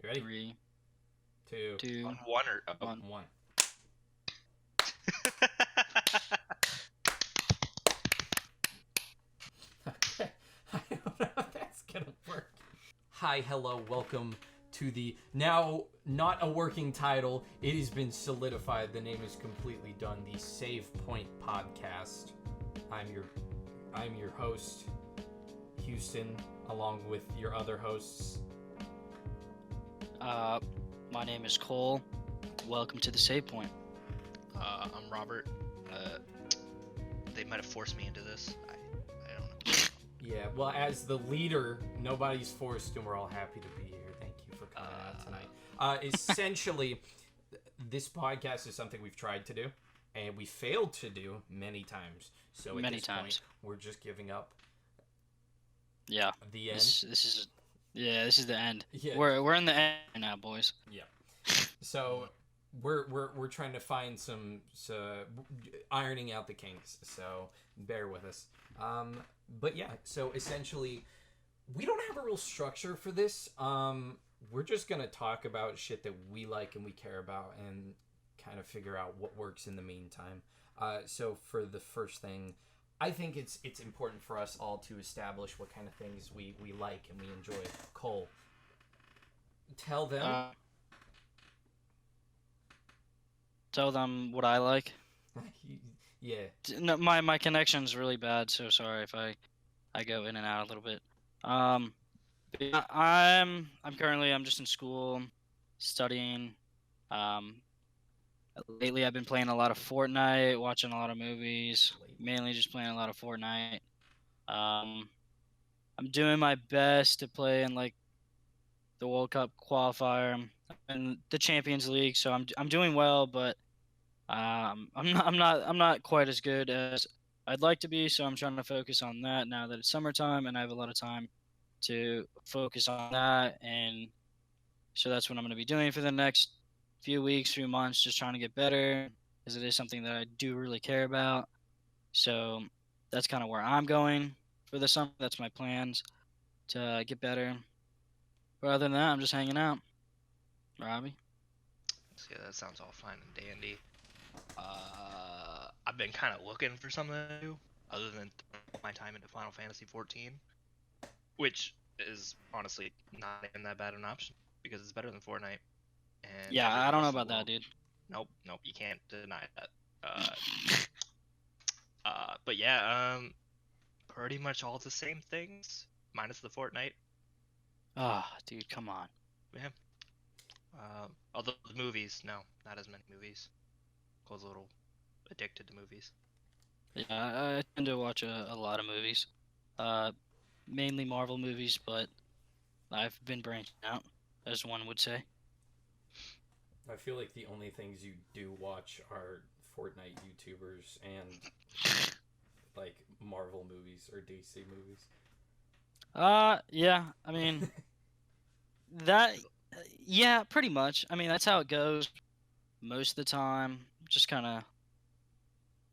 You ready? 3, 2, 2, On one or 1. 1. Okay. I don't know if that's gonna work. Hi, hello, welcome to the now not a working title. It has been solidified. The name is completely done. The Save Point Podcast. I'm your host, Houston, along with your other hosts. My name is Cole. Welcome to the Save Point. I'm Robert. They might have forced me into this. I don't know. Yeah, well, as the leader, nobody's forced, and we're all happy to be here. Thank you for coming out tonight. Essentially, this podcast is something we've tried to do, and we failed to do many times. So at this point, we're just giving up. Yeah. The end. This is the end. Yeah. We're in the end now, boys. Yeah. So we're trying to find some ironing out the kinks. So bear with us. But yeah, so essentially, we don't have a real structure for this. We're just gonna talk about shit that we like and we care about, and kind of figure out what works in the meantime. So for the first thing, I think it's important for us all to establish what kind of things we like and we enjoy. Cole, tell them. Tell them what I like. Yeah. No, my connection's really bad, so sorry if I go in and out a little bit. Yeah, I'm just in school, studying. Lately I've been playing a lot of Fortnite, watching a lot of movies, mainly just playing a lot of Fortnite. I'm doing my best to play in like the World Cup qualifier and the Champions League, so I'm doing well, but I'm not quite as good as I'd like to be, so I'm trying to focus on that now that it's summertime and I have a lot of time to focus on that, and so that's what I'm going to be doing for the next few weeks, few months, just trying to get better, because it is something that I do really care about. So that's kind of where I'm going for the summer. That's my plans to get better. But other than that, I'm just hanging out. Robbie? Yeah, that sounds all fine and dandy. I've been kind of looking for something to do other than my time into Final Fantasy 14, which is honestly not even that bad an option because it's better than Fortnite. And Yeah, I don't know about that, dude. Nope, you can't deny that. But yeah, pretty much all the same things minus the Fortnite. Ah, oh, dude, come on. Yeah. Although the movies, no, not as many movies. Cole's a little addicted to movies. Yeah, I tend to watch a lot of movies. Mainly Marvel movies, but I've been branching out, as one would say. I feel like the only things you do watch are Fortnite YouTubers and like Marvel movies or DC movies. Yeah, I mean yeah, pretty much. I mean, that's how it goes most of the time. Just kind of,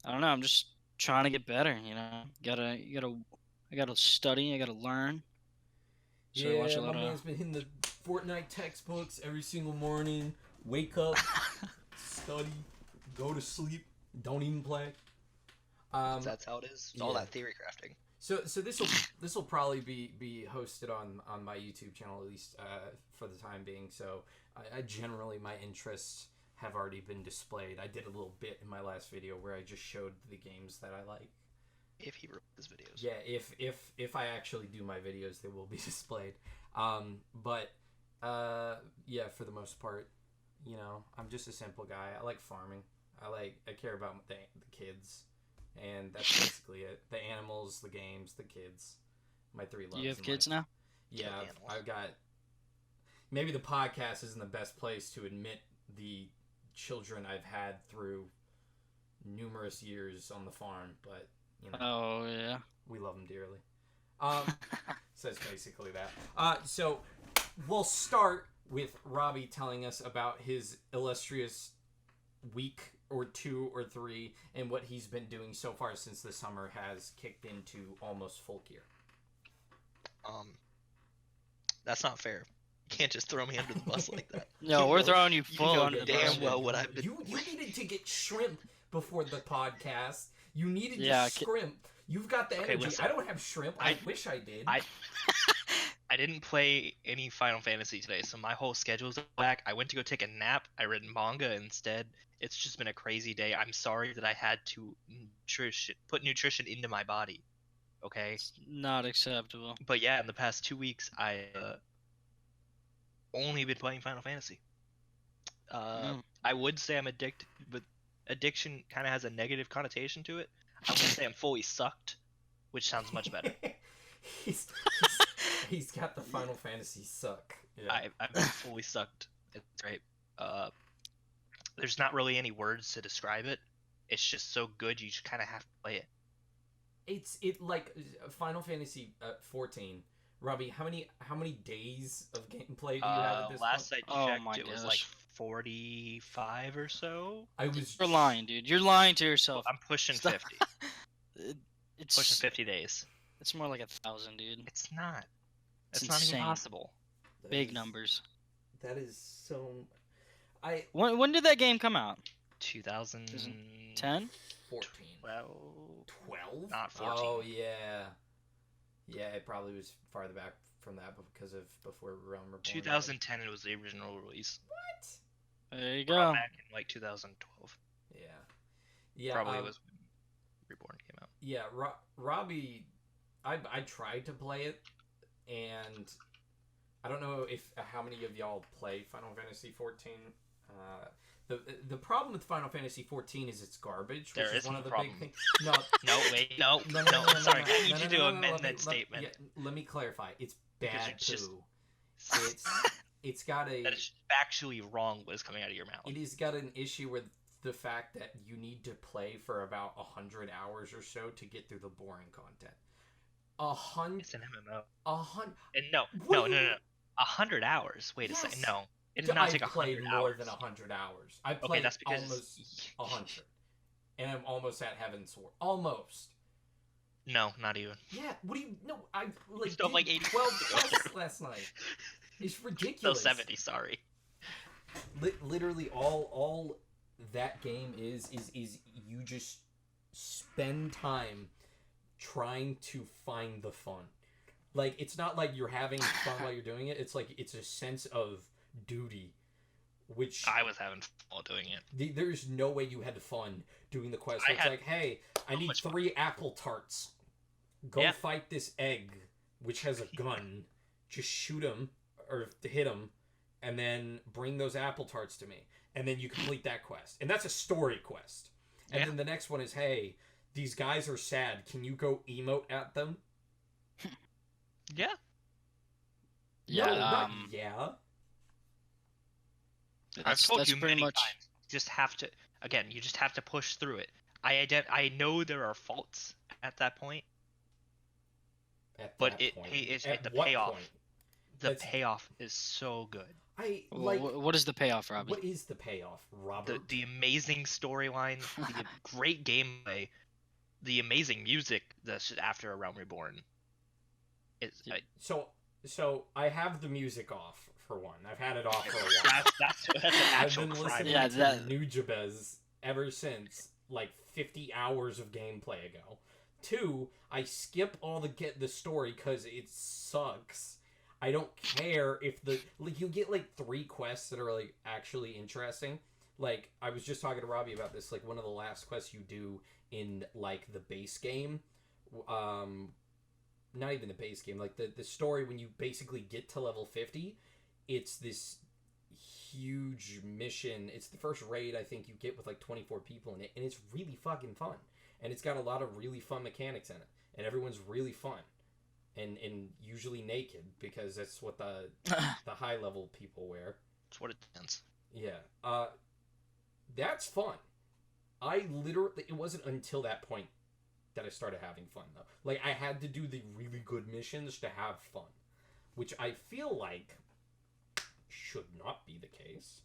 I don't know, I'm just trying to get better, you know. I gotta study, I gotta learn. So yeah, my man's been hitting the Fortnite textbooks every single morning. Wake up, study, go to sleep, don't even play. That's how it is. It's all that theory crafting. So this will probably be hosted on my YouTube channel, at least for the time being. So I generally, my interests have already been displayed. I did a little bit in my last video where I just showed the games that I like. If he wrote his videos. Yeah, if I actually do my videos, they will be displayed. But yeah, for the most part, you know, I'm just a simple guy. I like farming. I care about the kids. And that's basically it. The animals, the games, the kids. My three loves. You have kids now? Yeah, I've got... Maybe the podcast isn't the best place to admit the children I've had through numerous years on the farm, but, you know. Oh, yeah. We love them dearly. So it's basically that. So we'll start with Robbie telling us about his illustrious week or 2 or 3 and what he's been doing so far since the summer has kicked into almost full gear. That's not fair. Can't just throw me under the bus like that. No, You we're know- throwing you you full know under the damn bus. well what I've been. You needed to get shrimp before the podcast. You needed Yeah, to shrimp. You've got the Okay, energy. listen. I don't have shrimp. I wish I did. I didn't play any Final Fantasy today, so my whole schedule's back. I went to go take a nap. I read manga instead. It's just been a crazy day. I'm sorry that I had to put nutrition into my body. Okay? It's not acceptable. But yeah, in the past 2 weeks, I only been playing Final Fantasy. I would say I'm addicted, but addiction kind of has a negative connotation to it. I wouldn't say I'm fully sucked, which sounds much better. he's got the Final Fantasy suck. Yeah. I've been fully sucked. It's great. There's not really any words to describe it. It's just so good, you just kind of have to play it. It's like Final Fantasy 14. Robbie, how many days of gameplay do you have at this Last point? I checked, my it was gosh. like 45 or so. You're lying, dude. You're lying to yourself. I'm pushing Stop. 50. It's Pushing 50 days. It's more like 1,000, dude. It's not. It's It's not even insane. possible. That Big is- numbers. That is so. When did that game come out? 2010? 10? 14. Well, 12? Not 14. Oh, yeah. Yeah, it probably was farther back from that because of before Realm Reborn. 2010 it was the original release. What? There you Brought go. back in like 2012. Yeah. Yeah. Probably was when Reborn came out. Yeah, Robbie, I tried to play it, and I don't know if how many of y'all play Final Fantasy 14. The problem with Final Fantasy 14 is it's garbage, which There is is one no of the problem. big things. No, No, wait, no. Sorry, I need you to amend that statement. Let me clarify. It's Because bad you're just- poo. It's got a. That is factually wrong what is coming out of your mouth. It has got an issue with the fact that you need to play for about 100 hours or so to get through the boring content. 100. It's an MMO. 100. And no. 100 hours. Wait a second. Yes. No. It does not take I played 100 more hours. than 100 hours. I Okay, played that's because almost 100. And I'm almost at Heaven's Sword. Almost. No, not even. Yeah, what do you... No, I like, still have, like, did 80 12 to go quests through. last night. It's Still ridiculous. 70, sorry. Literally all that game is you just spend time trying to find the fun. Like, it's not like you're having fun while you're doing it. It's like it's a sense of duty, which I was having fun while doing it. there's no way you had fun doing the quest. I It's had like, hey, I so need much fun. 3 apple tarts. Go Yeah. fight this egg, which has a gun. Just shoot him or hit him, and then bring those apple tarts to me. And then you complete that quest. And that's a story quest. And Yeah. then the next one is, hey, these guys are sad. Can you go emote at them? Yeah. Yeah, No, not yeah. I've told that's you pretty many much. times. You just have to, again, you just have to push through it. I know there are faults at that point, At but that it point. is At the what payoff. point? The That's- payoff is so good. I like. What is the payoff, Robbie? What is the payoff, Robert? The amazing storyline, the great gameplay, the amazing music that's after A Realm Reborn. It's So I have the music off for one. I've had it off for a while. that's an I've actual been crime. listening Yeah, to that- Nujabes ever since, like 50 hours of gameplay ago. 2, I skip all the story because it sucks. I don't care if you get like 3 quests that are like actually interesting. Like, I was just talking to Robbie about this. Like, one of the last quests you do in like the base game, not even the base game, like the story, when you basically get to level 50, it's this huge mission. It's the first raid I think you get with like 24 people in it, and it's really fucking fun. And it's got a lot of really fun mechanics in it, and everyone's really fun, and usually naked, because that's what the high level people wear. That's what it is. Yeah, that's fun. It wasn't until that point that I started having fun, though. Like, I had to do the really good missions to have fun, which I feel like should not be the case.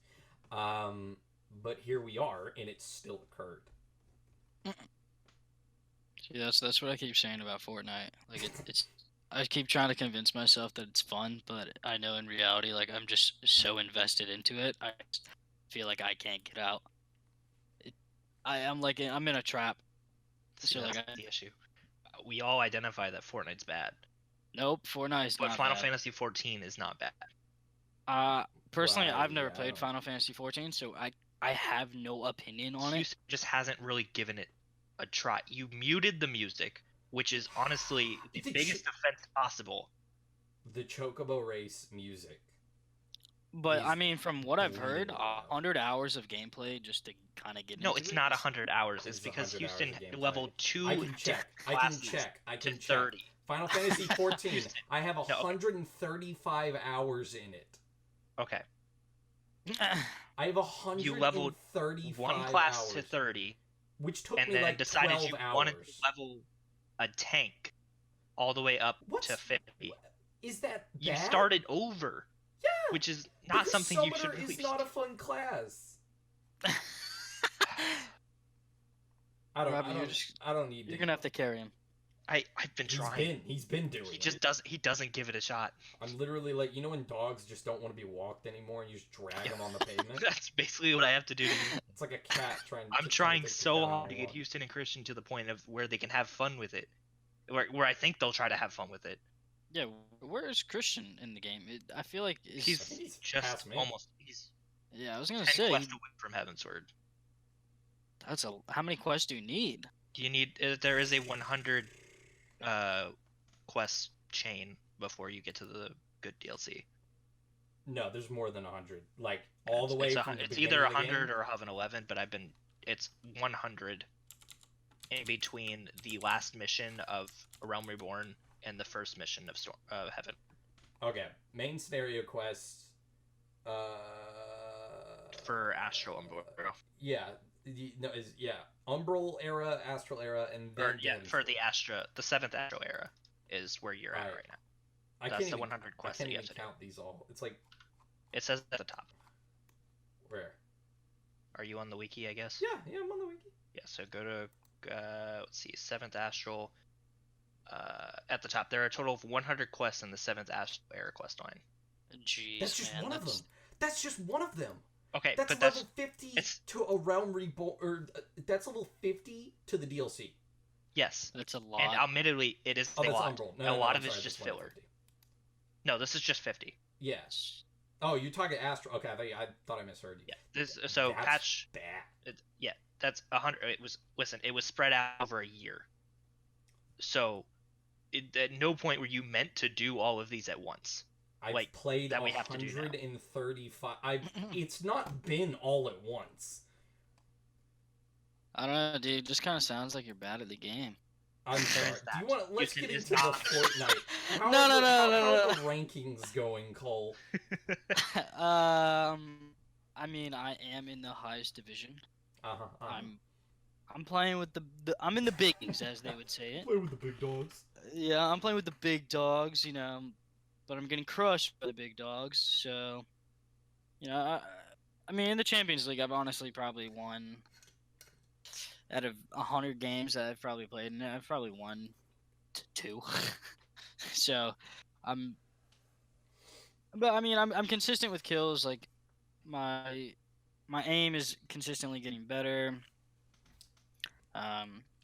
But here we are, and it still occurred. See, that's what I keep saying about Fortnite. Like it's I keep trying to convince myself that it's fun, but I know in reality, like, I'm just so invested into it. I just feel like I can't get out. I'm in a trap. See, So that's like, the issue. We all identify that Fortnite's bad, nope, Fortnite is but not Final bad. Fantasy 14 is not bad. Personally, Well, I've never yeah, I played don't- Final Fantasy 14, so I have no opinion on it. Houston just hasn't really given it a try. You muted the music, which is honestly the The biggest offense possible. The Chocobo Race music. But is I mean, from what I've heard, bleeding me out. 100 hours of gameplay just to kind of get No, into it's it. not 100 hours. It's It's because 100 hours Houston of gameplay. leveled 2 I can check. I can check. I to can check. 30. Final Fantasy 14. Houston. I have No, okay. 135 hours in it. Okay. I have 135 You leveled one class hours, to 30, which took and me then like decided 12 you hours. wanted to level a tank all the way up What's- to 50. Is that bad? You started over, Yeah, which is not because something you Summoner should really is not a fun class. Robbie, I don't need. You're gonna have to carry him. I've been trying. He's been doing. He doesn't give it a shot. I'm literally like, you know when dogs just don't want to be walked anymore and you just drag them on the pavement? That's basically what I have to do to you. It's like a cat trying. I'm to trying take the so cat hard to on get one. Houston and Christian to the point of where they can have fun with it, where I think they'll try to have fun with it. Yeah, where is Christian in the game? I feel like He's think he's just past me. almost. He's yeah. I was gonna 10 say quests away from Heavensward. how many quests do you need? You need there is a 100 quest chain before you get to the good DLC. No, there's more than 100. Like all the way It's, from the it's beginning either of the 100 game. or 111, but it's 100 in between the last mission of A Realm Reborn and the first mission of Heaven. Okay, main scenario quests. For Astral Umbro. Yeah, Umbral era, Astral era, and then For the the 7th Astral era is where you're at right now. That's the 100 quests I that can't you even have to count these all. It's like It says at the top. where? Are you on the wiki, I guess? Yeah, I'm on the wiki. Yeah, so go to, let's see, 7th Astral. At the top, there are a total of 100 quests in the 7th Astral era quest line. Jeez, That's just man, one of them. That's just one of them. Okay, That's but level 50 it's- to a Realm Reborn, or that's level 50 to the DLC. yes. that's a lot. And admittedly, it is Oh, a that's lot. Umbral. A lot I'm of it's sorry, just that's level filler. 50. No, this is just 50. Yes. Oh, you're talking Astral. Okay, I thought I misheard you. Yeah. So That's patch. bad. That's 100. It was spread out over a year. So, at no point were you meant to do all of these at once. I've Like, played that we have to do now. 135. It's not been all at once. I don't know, dude. It just kind of sounds like you're bad at the game. I'm sorry. There's Do you that. want? Let's Houston get is into the not- Fortnite. How No, are no, the- no, how- no, how no. are the rankings going, Cole? I mean, I am in the highest division. Uh-huh. I'm playing with I'm in the bigs, as they would say it. Play with the big dogs. Yeah, I'm playing with the big dogs, but I'm getting crushed by the big dogs. So, I mean, in the Champions League, I've honestly probably won out of 100 games that I've probably played, and I've probably won 2. So, but I mean, I'm consistent with kills. Like, my aim is consistently getting better.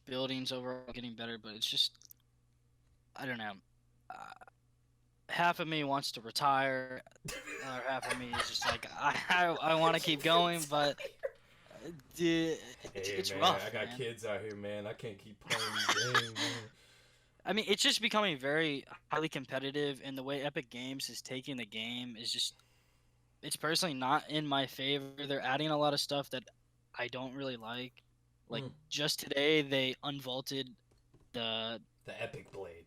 Buildings overall getting better, but it's just, I don't know. Half of me wants to retire, or half of me is just like I want to keep going, but it's man, rough. I got man. kids out here, man. I can't keep playing these games, man. I mean, it's just becoming very highly competitive, and the way Epic Games is taking the game is just, it's personally not in my favor. They're adding a lot of stuff that I don't really like. Like, just today, they unvaulted the Epic Blade.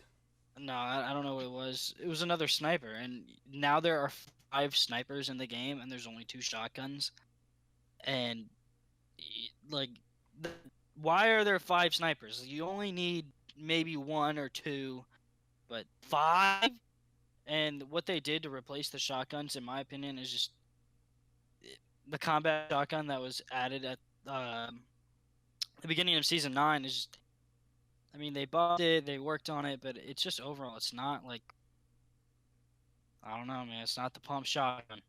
No, I don't know what it was. It was another sniper, and now there are 5 snipers in the game, and there's only 2 shotguns. And like, why are there 5 snipers? You only need maybe 1 or 2, but 5. And what they did to replace the shotguns, in my opinion, is just the combat shotgun that was added at the beginning of season 9 is just, I mean, they bought it, they worked on it, but it's just overall, it's not like, I don't know, man. It's not the pump shotgun,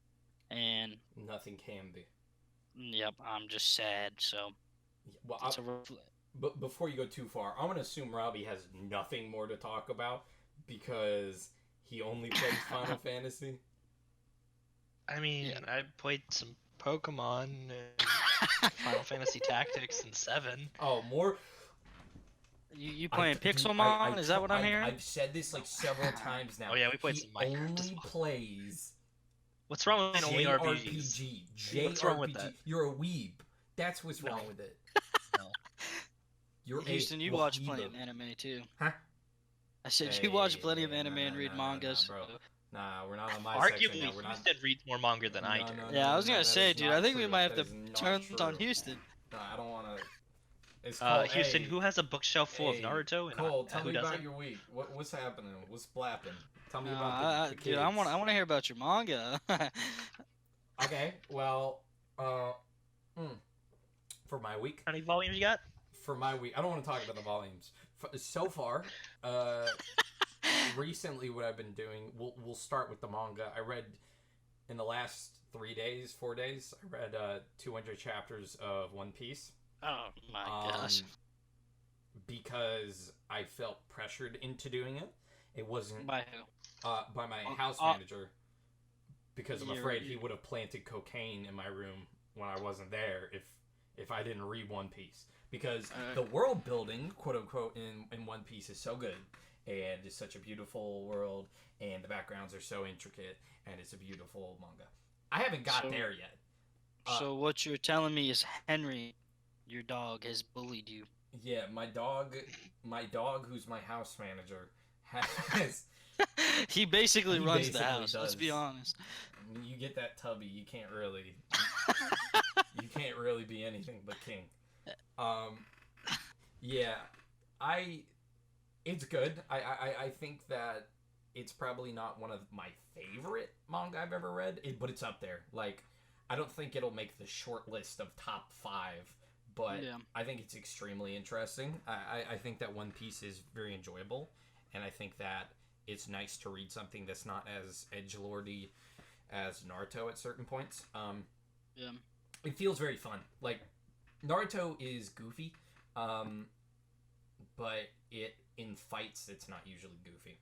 and Nothing can be. yep, I'm just sad. So Well, it's but before you go too far, I'm gonna assume Robbie has nothing more to talk about because he only plays Final Fantasy. I mean, Yeah. I played some Pokemon and Final Fantasy Tactics and 7. Oh, more. You playing Dude, Pixelmon? Is that what I'm hearing? I've said this like several times now. Oh yeah, we played He some Minecraft as only well. plays What's wrong with only RPGs? JRPG. What's wrong with that? You're a weeb. That's what's wrong with it. No. You're Houston, you watch plenty of anime too. Huh? I said you watch plenty of Hey, anime and read mangas. bro. Nah, we're not on my section Arguably, now. We're not. Houston reads more manga than I do. Yeah, I was gonna that say, is dude, not I think we true. might have That to is not turn true. on Houston. No, I don't want to. It's called, Houston, hey, who has a bookshelf full of hey, Naruto? And Cole, tell who me doesn't? about your week. What's happening? What's blapping? Tell me about the Dude, kids. I want to hear about your manga. Okay, well, for my week. How many volumes you got? For my week, I don't want to talk about the volumes. So far, recently, what I've been doing. We'll start with the manga. I read in the last 4 days. I read 200 chapters of One Piece. Oh my gosh. Because I felt pressured into doing it. It wasn't By who? by my house manager. Because I'm afraid he would have planted cocaine in my room when I wasn't there if I didn't read One Piece. Because the world building, quote unquote, in One Piece is so good, and it's such a beautiful world, and the backgrounds are so intricate, and it's a beautiful manga. I haven't got there yet. So what you're telling me is Henry, your dog, has bullied you. Yeah, my dog, who's my house manager, has. He basically runs the house. Does. Let's be honest. You get that tubby, you can't really be anything but king. Yeah, it's good. I think that it's probably not one of my favorite manga I've ever read, but it's up there. Like, I don't think it'll make the short list of top 5, but I think it's extremely interesting. I think that One Piece is very enjoyable, and I think that it's nice to read something that's not as edgelordy as Naruto at certain points. It feels very fun. Like, Naruto is goofy, but in fights it's not usually goofy.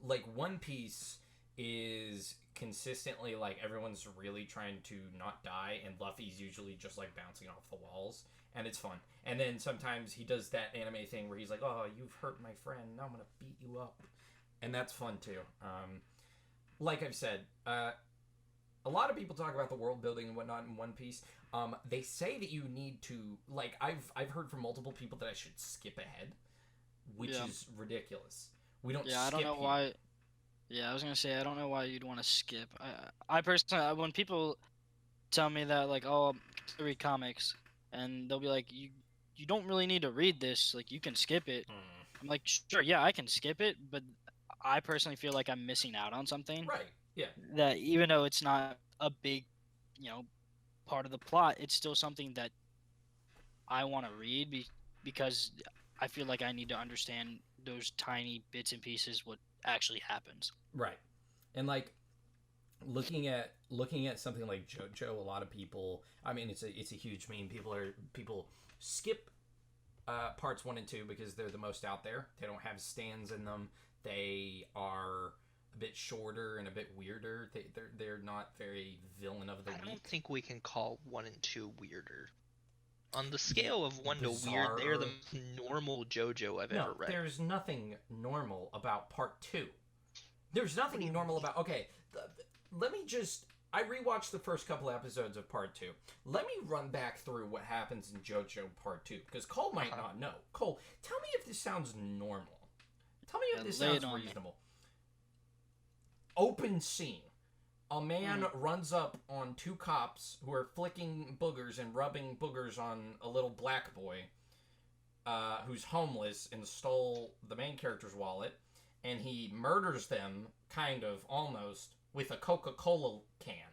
Like, One Piece is consistently like everyone's really trying to not die, and Luffy's usually just like bouncing off the walls, and it's fun. And then sometimes he does that anime thing where he's like, "Oh, you've hurt my friend. Now I'm gonna beat you up," and that's fun too. Like I've said, a lot of people talk about the world building and whatnot in One Piece. They say that you need to, like, I've heard from multiple people that I should skip ahead, which is ridiculous. We don't. Yeah, I don't know why. Yeah, I was gonna say I don't know why you'd want to skip. I personally, when people tell me that, like, oh, I read comics, and they'll be like, you don't really need to read this. Like, you can skip it. I'm like, sure, yeah, I can skip it, but I personally feel like I'm missing out on something. Right. Yeah. That even though it's not a big, part of the plot, it's still something that I want to read because I feel like I need to understand those tiny bits and pieces what actually happens. Right. And like looking at something like JoJo, a lot of people, I mean, it's a huge meme. People skip parts 1 and 2 because they're the most out there. They don't have stands in them. They are a bit shorter and a bit weirder. They're not very villain of the week. I don't think we can call 1 and 2 weirder. On the scale of 1 Bizarre. to weird, they're the normal JoJo I've ever read. There's nothing normal about part 2. There's nothing normal about... Okay, let me just... I rewatched the first couple episodes of part 2. Let me run back through what happens in JoJo part 2, because Cole might not know. Cole, tell me if this sounds normal. Tell me if this sounds reasonable. Open scene. A man runs up on 2 cops who are flicking boogers and rubbing boogers on a little black boy who's homeless and stole the main character's wallet, and he murders them, kind of, almost, with a Coca-Cola can.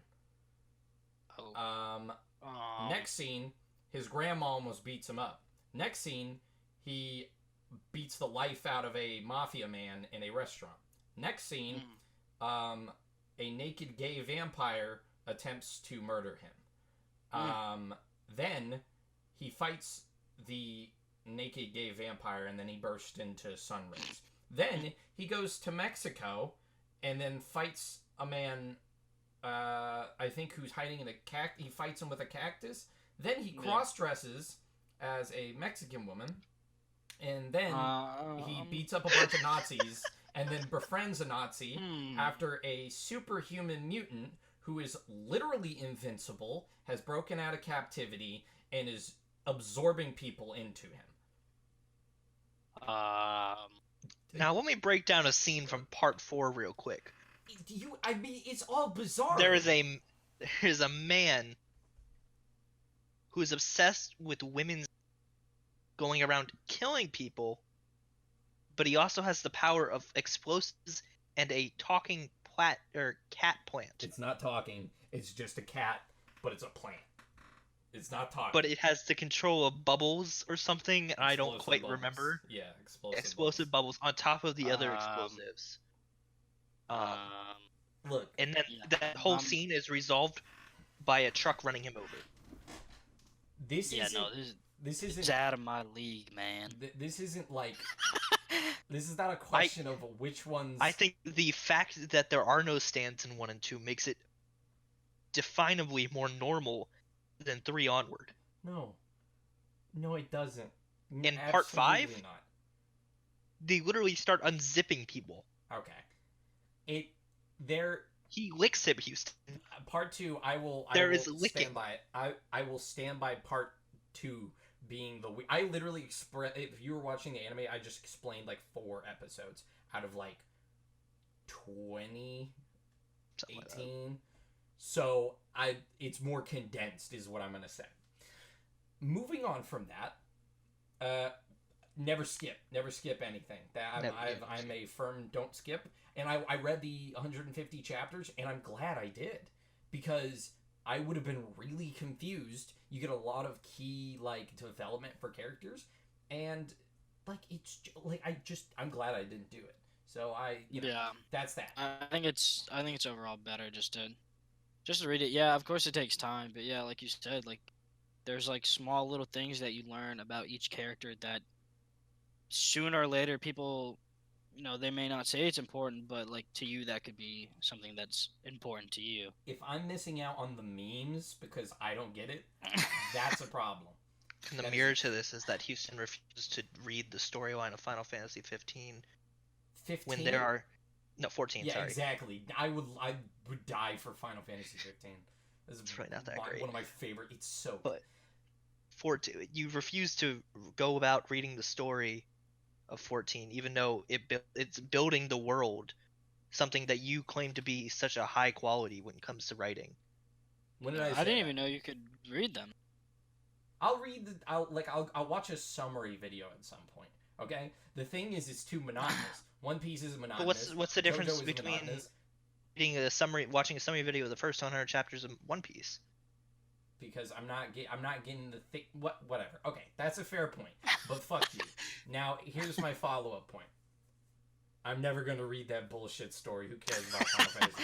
Next scene, his grandma almost beats him up. Next scene, he beats the life out of a mafia man in a restaurant. Next scene, a naked gay vampire attempts to murder him. Then he fights the naked gay vampire, and then he bursts into sun rays. Then he goes to Mexico and then fights a man, I think, who's hiding in a cactus. He fights him with a cactus. Then he cross-dresses as a Mexican woman. And then he beats up a bunch of Nazis and then befriends a Nazi after a superhuman mutant who is literally invincible, has broken out of captivity, and is absorbing people into him. Now let me break down a scene from part 4 real quick. I mean, it's all bizarre. There is a man who is obsessed with women's going around killing people, but he also has the power of explosives and a talking cat plant. It's not talking. It's just a cat, but it's a plant. It's not talking. But it has the control of bubbles or something. I don't quite remember. Yeah, explosive bubbles on top of the other explosives. Look, and then that whole scene is resolved by a truck running him over. This is out of my league, man. This isn't like this is not a question of which ones. I think the fact that there are no stands in 1 and 2 makes it definably more normal than 3 onward. No, it doesn't. In part 5, they literally start unzipping people. Okay, he licks him, Houston. Part 2, I will stand by it. I will stand by part 2 being the. I literally if you were watching the anime, I just explained like 4 episodes out of like 20, 18. So it's more condensed, is what I'm gonna say. Moving on from that, never skip anything. I'm a firm don't skip. And I read the 150 chapters, and I'm glad I did, because I would have been really confused. You get a lot of key like development for characters, and like it's like I'm glad I didn't do it. So that's that. I think it's overall better just to read it. Yeah, of course it takes time, but yeah, like you said, like there's like small little things that you learn about each character that sooner or later people, they may not say it's important, but like to you that could be something that's important to you. If I'm missing out on the memes because I don't get it, that's a problem. And the mirror to this is that Houston refused to read the storyline of Final Fantasy 15. 15? When there are 14. Yeah, sorry. Exactly. I would die for Final Fantasy 15. It's really not that great. One of my favorite. It's so. But you refuse to go about reading the story of 14, even though it's building the world, something that you claim to be such a high quality when it comes to writing. When did I didn't even know you could read them. I'll watch a summary video at some point. Okay. The thing is, it's too monotonous. One Piece is monotonous. But what's the difference between watching a summary video of the first 100 chapters of One Piece? Because I'm not getting the thick whatever. Okay, that's a fair point. But fuck you. Now here's my follow-up point. I'm never gonna read that bullshit story. Who cares about Final Fantasy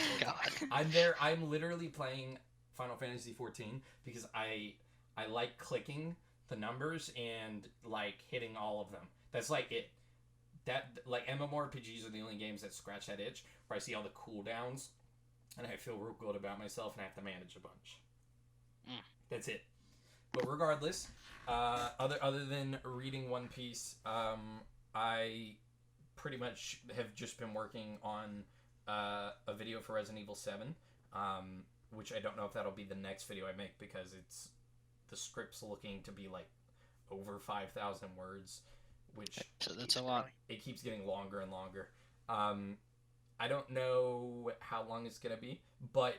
14? God. I'm literally playing Final Fantasy 14 because I like clicking the numbers and like hitting all of them. That's like it. That like MMORPGs are the only games that scratch that itch where I see all the cooldowns and I feel real good about myself and I have to manage a bunch. That's it. But regardless, other than reading One Piece, I pretty much have just been working on a video for Resident Evil 7, which I don't know if that'll be the next video I make because the script's looking to be like over 5,000 words, which that's a lot. It keeps getting longer and longer. I don't know how long it's gonna be, but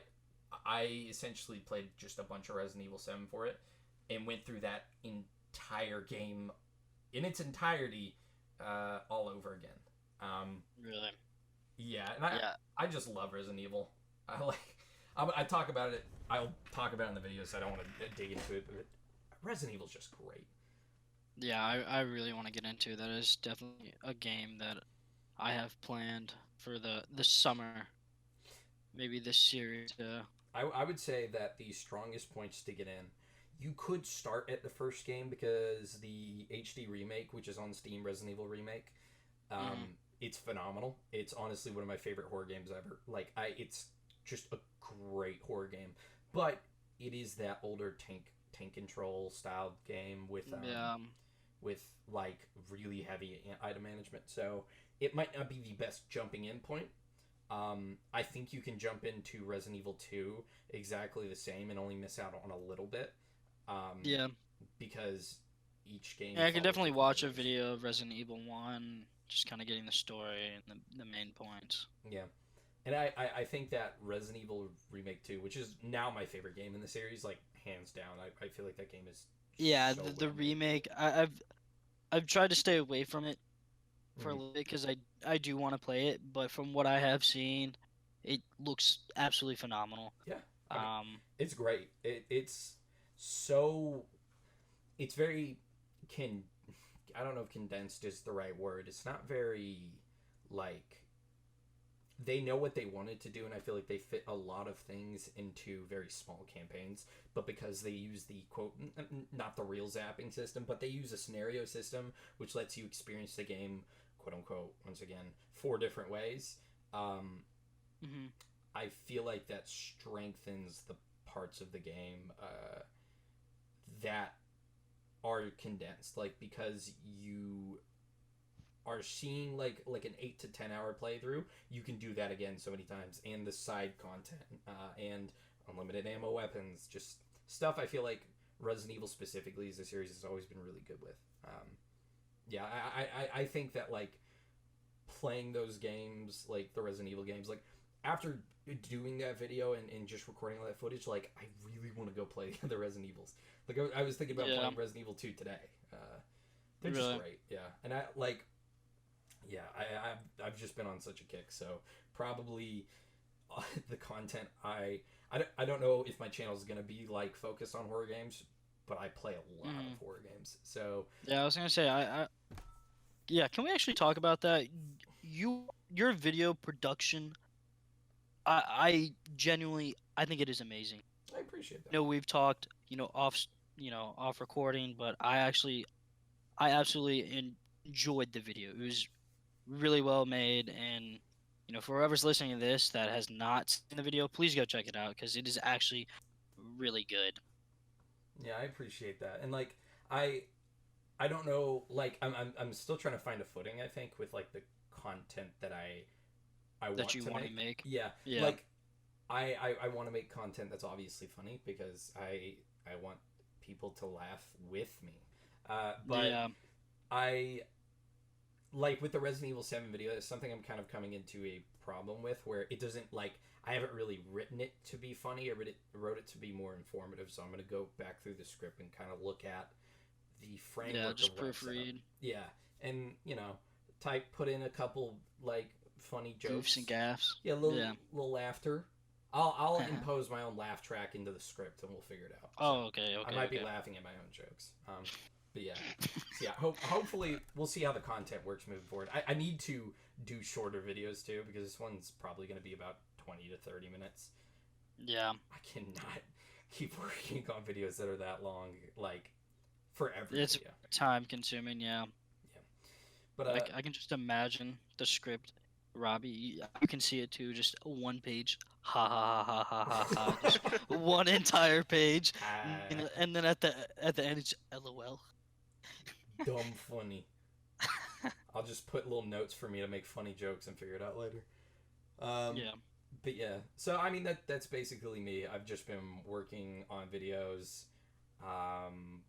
I essentially played just a bunch of Resident Evil 7 for it and went through that entire game in its entirety all over again. Really? Yeah, and I just love Resident Evil. I talk about it. I'll talk about it in the videos. I don't want to dig into it, but Resident Evil's just great. Yeah, I really want to get into. That is definitely a game that I have planned for the summer, maybe this series. I would say that the strongest points to get in, you could start at the first game because the HD remake, which is on Steam, Resident Evil remake, Mhm. it's phenomenal. It's honestly one of my favorite horror games ever. It's just a great horror game, but it is that older tank control style game Yeah, with like really heavy item management. So it might not be the best jumping in point. I think you can jump into Resident Evil 2 exactly the same and only miss out on a little bit, um, yeah. because each game Yeah, I could follows definitely different watch a narratives. video of Resident Evil 1, just kind of getting the story and the main points. Yeah. And I think that Resident Evil Remake 2, which is now my favorite game in the series, like hands down, I feel like that game is Yeah, so the well made. remake, I've tried to stay away from it for a Mm-hmm. little bit because I do want to play it, but from what I have seen, it looks absolutely phenomenal. Yeah, I mean, Um, it's great. It's so it's very can I don't know if condensed is the right word. It's not very like they know what they wanted to do, and I feel like they fit a lot of things into very small campaigns. But because they use the quote, not the real zapping system, but they use a scenario system which lets you experience the game, quote unquote, once again, four different ways. Um, mhm. I feel like that strengthens the parts of the game that are condensed, like because you are seeing like an 8 to 10 hour playthrough, you can do that again so many times, and the side content and unlimited ammo weapons, just stuff. I feel like Resident Evil specifically as a series has always been really good with. Yeah, I think that like playing those games, like the Resident Evil games, like after doing that video and just recording all that footage, like I really want to go play the Resident Evils. Like I was thinking about Yeah, playing Resident Evil 2 today. They're just really. great, yeah. And I like, yeah, I've just been on such a kick. So probably the content I don't know if my channel is gonna be like focused on horror games, but I play a lot of Mhm. horror games. So Yeah, I was gonna say yeah. Can we actually talk about that? Your video production, I genuinely I think it is amazing. I appreciate that. No, we've talked, off recording, but I absolutely enjoyed the video. It was really well made, and for whoever's listening to this that has not seen the video, please go check it out because it is actually really good. Yeah, I appreciate that. And like I I don't know, like I'm still trying to find a footing, I think, with like the content that I That want you to want to make. make. Yeah. Yeah, Like I want to make content that's obviously funny because I want people to laugh with me. But yeah, I like with the Resident Evil 7 video, it's something I'm kind of coming into a problem with where it doesn't like I haven't really written it to be funny. Wrote it to be more informative, so I'm going to go back through the script and kind of look at the yeah. framework of Just what I've set up. proofread, Yeah, and put in a couple like funny goofs and jokes. gaffs. Yeah, Yeah. little laughter. I'll impose my own laugh track into the script and we'll figure it out. So Oh, okay, I okay, might be okay. laughing at my own jokes. But yeah, so yeah. Hopefully we'll see how the content works moving forward. I need to do shorter videos too because this one's probably going to be about 20 to 30 minutes. Yeah, I cannot keep working on videos that are that long, like for every it's video. time consuming. Yeah, Yeah, but I can just imagine the script. Robbie, you can see it too. Just one page, ha ha ha ha ha ha ha. Just one entire page, and then at the end it's LOL. dumb funny. I'll just put little notes for me to make funny jokes and figure it out later. Um, Yeah. but yeah, so I mean that's basically me. I've just been working on videos, um,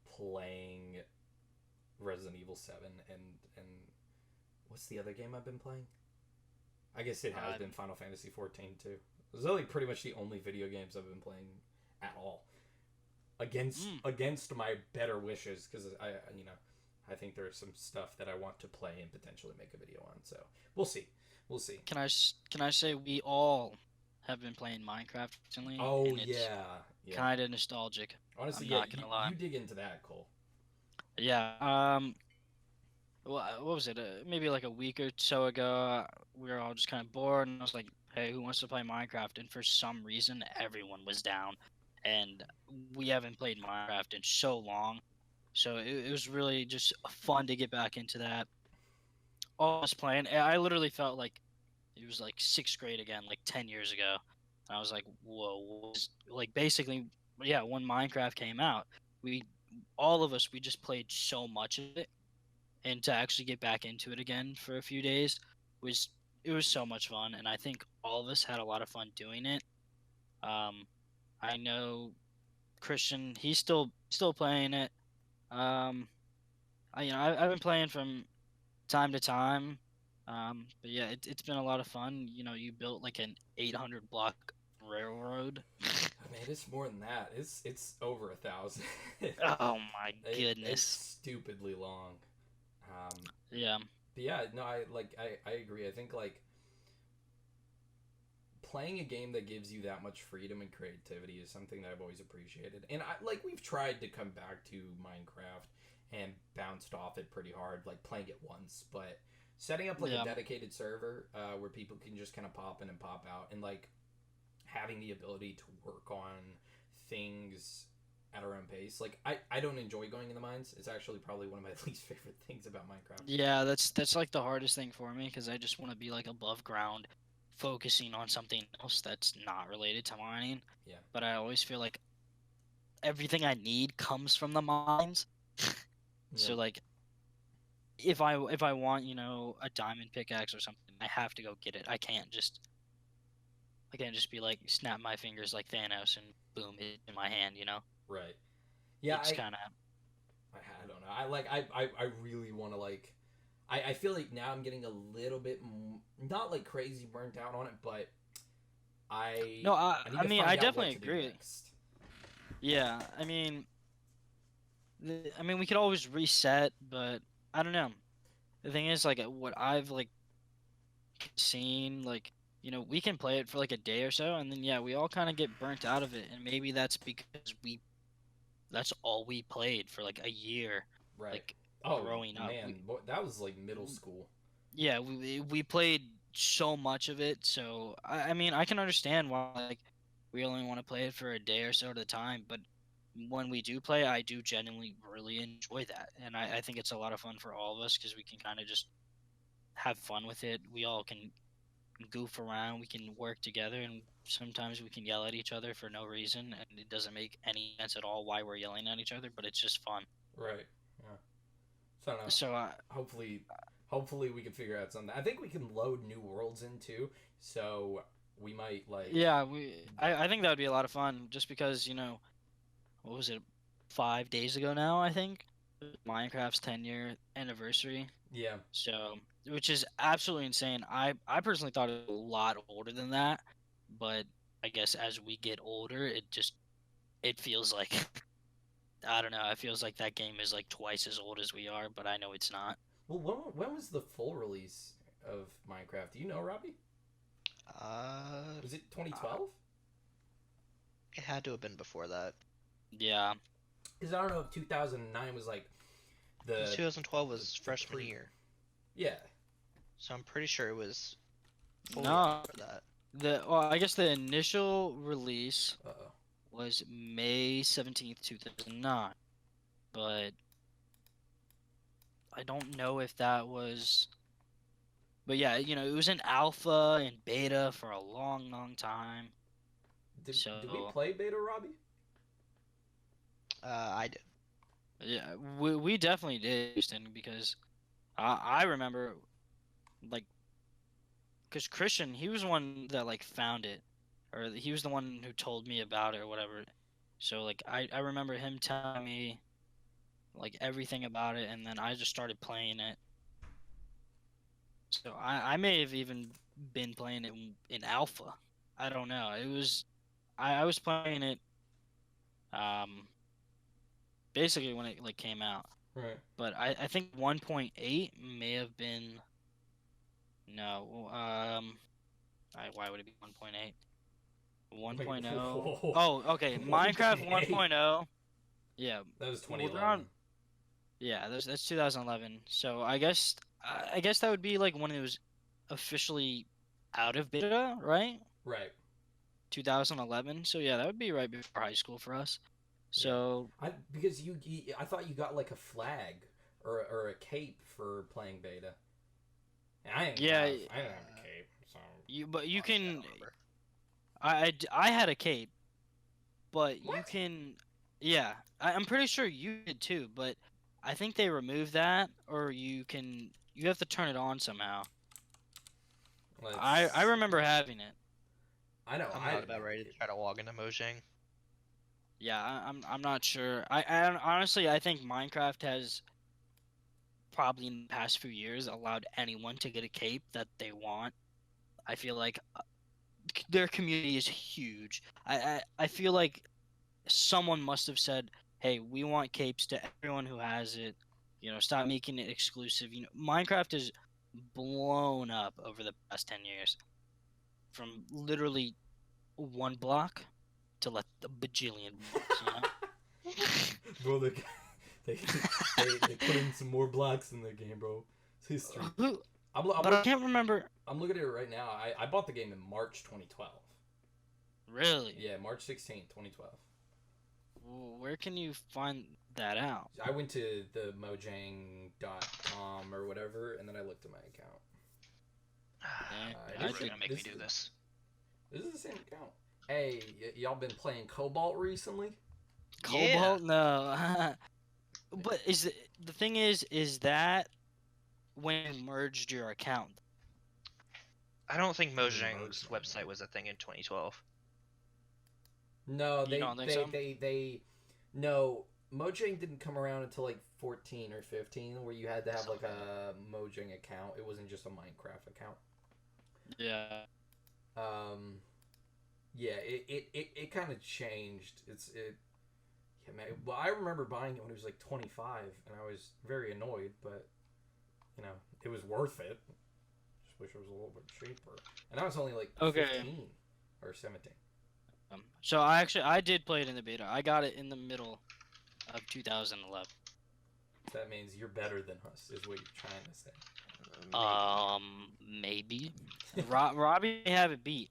playing Resident Evil 7 and what's the other game I've been playing? I guess it has Uh, been Final Fantasy 14 too. Those are like pretty much the only video games I've been playing at all. mm. Against my better wishes because I think there's some stuff that I want to play and potentially make a video on. So we'll see. We'll see. Can I say we all have been playing Minecraft recently, Oh and it's yeah, yeah. kind of nostalgic. Honestly, I'm yeah. not gonna lie. You dig into that, Cole. Yeah. What was it? Maybe like a week or so ago, we were all just kind of bored, and I was like, "Hey, who wants to play Minecraft?" And for some reason, everyone was down, and we haven't played Minecraft in so long, so it was really just fun to get back into that. All us playing, and I literally felt like it was like sixth grade again, like 10 years ago. And I was like, "Whoa!" Like basically, yeah, when Minecraft came out, we all of us we just played so much of it, and to actually get back into it again for a few days was it was so much fun, and I think all of us had a lot of fun doing it. um I know Christian, he's still playing it. I've been playing from time to time. But yeah, it's been a lot of fun. You built like an 800 block railroad. I mean, it's more than that. It's over 1,000. Oh my It's goodness. stupidly long. Um, Yeah. but yeah, no, I agree. I think like playing a game that gives you that much freedom and creativity is something that I've always appreciated. And we've tried to come back to Minecraft and bounced off it pretty hard, like playing it once, but setting up like Yeah. a dedicated server where people can just kind of pop in and pop out, and like having the ability to work on things at our own pace. Like I don't enjoy going in the mines. It's actually probably one of my least favorite things about Minecraft. Yeah, that's like the hardest thing for me because I just want to be like above ground, focusing on something else that's not related to mining. Yeah. But I always feel like everything I need comes from the mines. So Yep. like if I want, a diamond pickaxe or something, I have to go get it. I can't just be like snap my fingers like Thanos and boom, it's in my hand, Right. Yeah, It's kind of I don't know. I really want to like. I feel like now I'm getting a little bit not like crazy burnt out on it, but No, I need I to mean, find I out what definitely to do agree. next. Yeah, I mean, we could always reset, but I don't know. The thing is, like, what I've like seen, like, we can play it for like a day or so, and then yeah, we all kind of get burnt out of it, and maybe that's because that's all we played for like a year, Right. like Oh growing up. man, that was like middle school. Yeah, we played so much of it, so I mean, I can understand why like we only want to play it for a day or so at a time, but when we do play, I do genuinely really enjoy that, and I think it's a lot of fun for all of us because we can kind of just have fun with it. We all can goof around, we can work together, and sometimes we can yell at each other for no reason, and it doesn't make any sense at all why we're yelling at each other, but it's just fun. Right. Yeah. So I don't know. So Hopefully, we can figure out something. I think we can load new worlds in too. So we might like. yeah, I think that would be a lot of fun, just because what was it, 5 days ago now, I think, Minecraft's 10-year anniversary. Yeah. So, which is absolutely insane. I personally thought it was a lot older than that, but I guess as we get older, it feels like I don't know. It feels like that game is like twice as old as we are, but I know it's not. Well, when was the full release of Minecraft? Do you know, Robbie? Uh, Was it 2012? it had to have been before that. Yeah. Because I don't know if 2009 was like the 2012 was the freshman pre- year, yeah. so I'm pretty sure it was fully No. after that. I guess the initial release Uh-oh. was May 17th, 2009, but I don't know if that was. But yeah, it was in alpha and beta for a long, long time. Did we So play Beta, Robbie? I did. yeah, we definitely did, Houston, because I remember like because Christian, he was the one that like found it, or he was the one who told me about it or whatever. So like I remember him telling me like everything about it, and then I just started playing it. So I may have even been playing it in alpha. I don't know. It was I was playing it um basically when it like came out. Right. But I think 1.8 may have been no why would it be 1.8? 1.0. whoa. Oh, okay. Minecraft 1.8. 1.0. Yeah. That was Well, they're on 2011. Yeah, that's 2011. So I guess that would be like when it was officially out of beta, right? Right. 2011. So yeah, that would be right before high school for us. Yeah. So Because I thought you got like a flag or a cape for playing beta. And yeah, I didn't have a cape, so but you Honestly, I can. don't remember. I had a cape, but you what? can. Yeah, I'm pretty sure you did too. But I think they removed that, or you have to turn it on somehow. I Let's remember see. having it. I know I'm I not didn't about have a ready to cape. try to log into Mojang. Yeah, I'm not sure. Honestly, I think Minecraft has probably in the past few years allowed anyone to get a cape that they want. I feel like their community is huge. I feel like someone must have said, "Hey, we want capes to everyone who has it. Stop making it exclusive." Minecraft is blown up over the past 10 years from literally one block to like a bajillion blocks. Bro, they put in some more blocks in the game, bro. It's history. Who- I'm, but I can't remember. I'm looking at it right now. I bought the game in March 2012. Really? Yeah, March 16th, 2012. Where can you find that out? I went to the mojang.com or whatever, and then I looked at my account. Yeah, You're I really did. gonna make me do this. This is the same account. Hey, y'all been playing Cobalt recently? Cobalt? No. But the thing is that when you merged your account? I don't think Merged Mojang's mine, website man. was a thing in 2012. No, You don't think so? no. Mojang didn't come around until like 14 or 15, where you had to have like a Mojang account. It wasn't just a Minecraft account. Yeah. Um, yeah, it kind of changed. Yeah, man. Well, I remember buying it when it was like 25, and I was very annoyed, but it was worth it. Just wish it was a little bit cheaper. And I was only like Okay. 15 or 17. So I did play it in the beta. I got it in the middle of 2011. So that means you're better than us, is what you're trying to say. Maybe. Robbie may have it beat.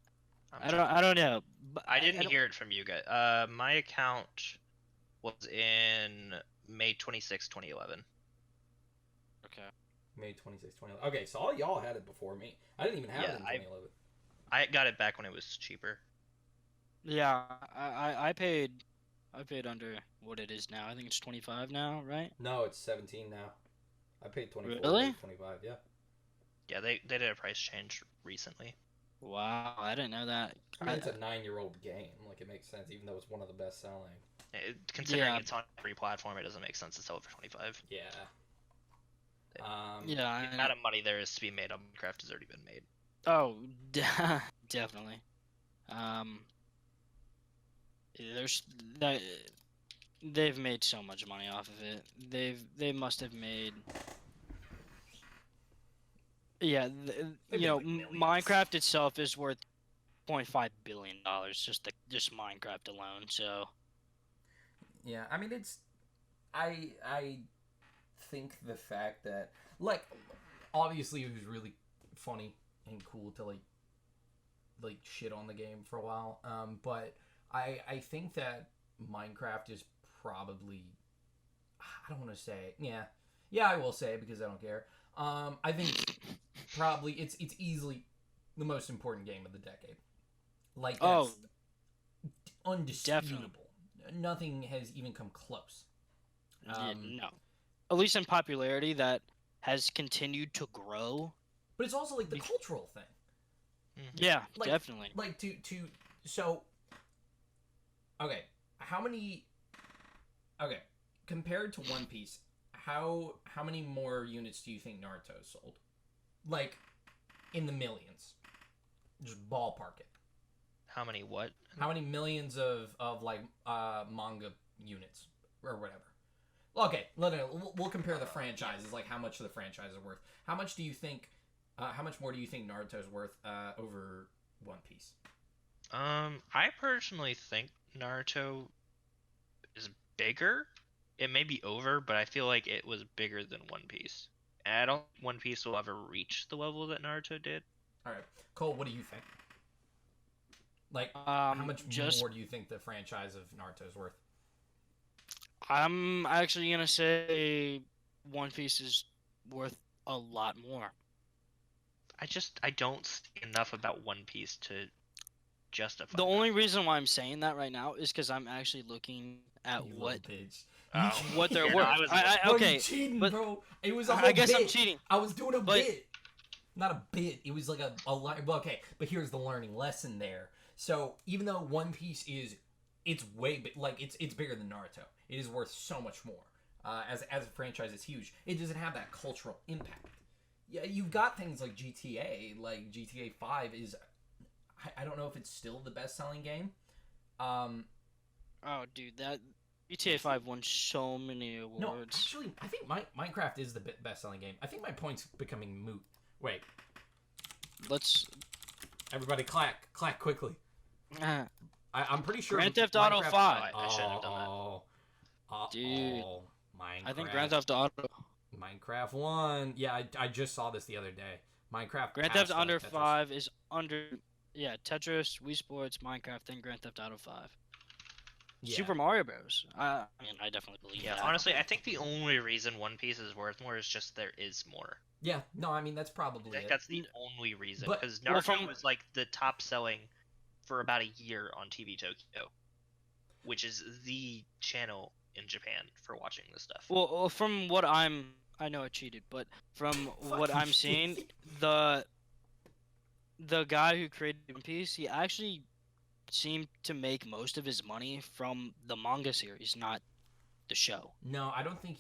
I'm I don't know. But I didn't don't- hear it from you guys. My account was in May 26, 2011. Okay. May 26, 2011. Okay, so all y'all had it before me. I didn't even have it in 2011. I got it back when it was cheaper. Yeah, I paid under what it is now. I think it's 25 now, right? No, it's 17 now. I paid 24. Really? 25, yeah. Yeah, they did a price change recently. Wow, I didn't know that. I mean, it's a 9-year-old game. Like, it makes sense, even though it's one of the best selling. Considering Yeah. it's on every platform, it doesn't make sense to sell it for 25. Yeah. Yeah, The I amount of money there is to be made on Minecraft has already been made. Oh, definitely. There's that they've made so much money off of it. They must have made. Yeah, They've you made, know, like, millions. Minecraft itself is worth $0.5 billion just Minecraft alone. So Yeah, I mean, I think the fact that, like, obviously it was really funny and cool to, like shit on the game for a while. But I think that Minecraft is probably, I don't want to say it. Yeah, I will say it because I don't care. I think probably it's easily the most important game of the decade. Like, that's undisputable. Nothing has even come close. no, at least in popularity, that has continued to grow. But it's also like the cultural thing. Yeah, Like, definitely. Like so. Okay, how many? Okay, compared to One Piece, how many more units do you think Naruto sold? Like, in the millions. Just ballpark it. How many what? How many millions of like manga units or whatever? Okay, we'll compare the franchises. Like, how much the franchises are worth. How much do you think? How much more do you think Naruto's worth over One Piece? I personally think Naruto is bigger, it may be over, but I feel like it was bigger than One Piece. And I don't think One Piece will ever reach the level that Naruto did. All right, Cole, what do you think? Like, how much more do you think the franchise of Naruto is worth? I'm actually gonna say One Piece is worth a lot more. I don't see enough about One Piece to justify The that. only reason why I'm saying that right now is because I'm actually looking at You what little bitch. what they're Yeah, no, worth. I was- Bro, Okay, you cheating, but bro. It was a whole I guess bit. I'm cheating. I was doing a But- bit. Not a bit. It was like a well, okay, but here's the learning lesson there. So even though One Piece it's way like it's bigger than Naruto. It is worth so much more. As a franchise, it's huge. It doesn't have that cultural impact. Yeah, you've got things like GTA. Like GTA 5 is, I don't know if it's still the best-selling game. Oh, dude, that GTA 5 won so many awards. No, actually, I think Minecraft is the best-selling game. I think my point's becoming moot. Wait, Let's. everybody, clack quickly. I'm pretty sure. Grand Theft Auto Minecraft- 5. I shouldn't have done that. Dude, Minecraft. I think Grand Theft Auto. Minecraft 1. Yeah, I just saw this the other day. Minecraft. Grand passed, Theft Auto Tetris. 5 is under. Yeah, Tetris, Wii Sports, Minecraft, then Grand Theft Auto 5. Yeah. Super Mario Bros. I mean, I definitely believe Yeah, that. honestly, I think the only reason One Piece is worth more is just there is more. Yeah. No, I mean that's I probably think it. that's the only reason. But- Because well, Naruto was like the top selling for about a year on TV Tokyo, which is the channel in Japan for watching this stuff. Well, from what I know I cheated, but from what I'm seeing, the guy who created One Piece, he actually seemed to make most of his money from the manga series, not the show. No, I don't think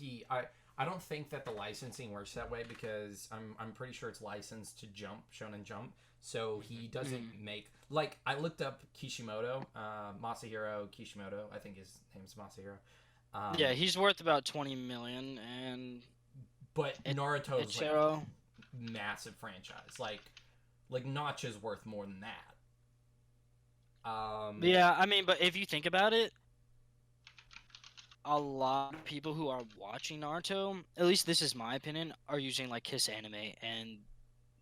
I don't think that the licensing works that way because I'm pretty sure it's licensed to Jump, Shonen Jump. So he doesn't make like I looked up Kishimoto, Masahiro Kishimoto. I think his name's Masahiro. Yeah, he's worth about 20 million, and But Naruto's like Ichiro. a massive franchise. Like Notch is worth more than that. Yeah, I mean, but if you think about it, a lot of people who are watching Naruto, at least this is my opinion, are using like Kiss Anime, and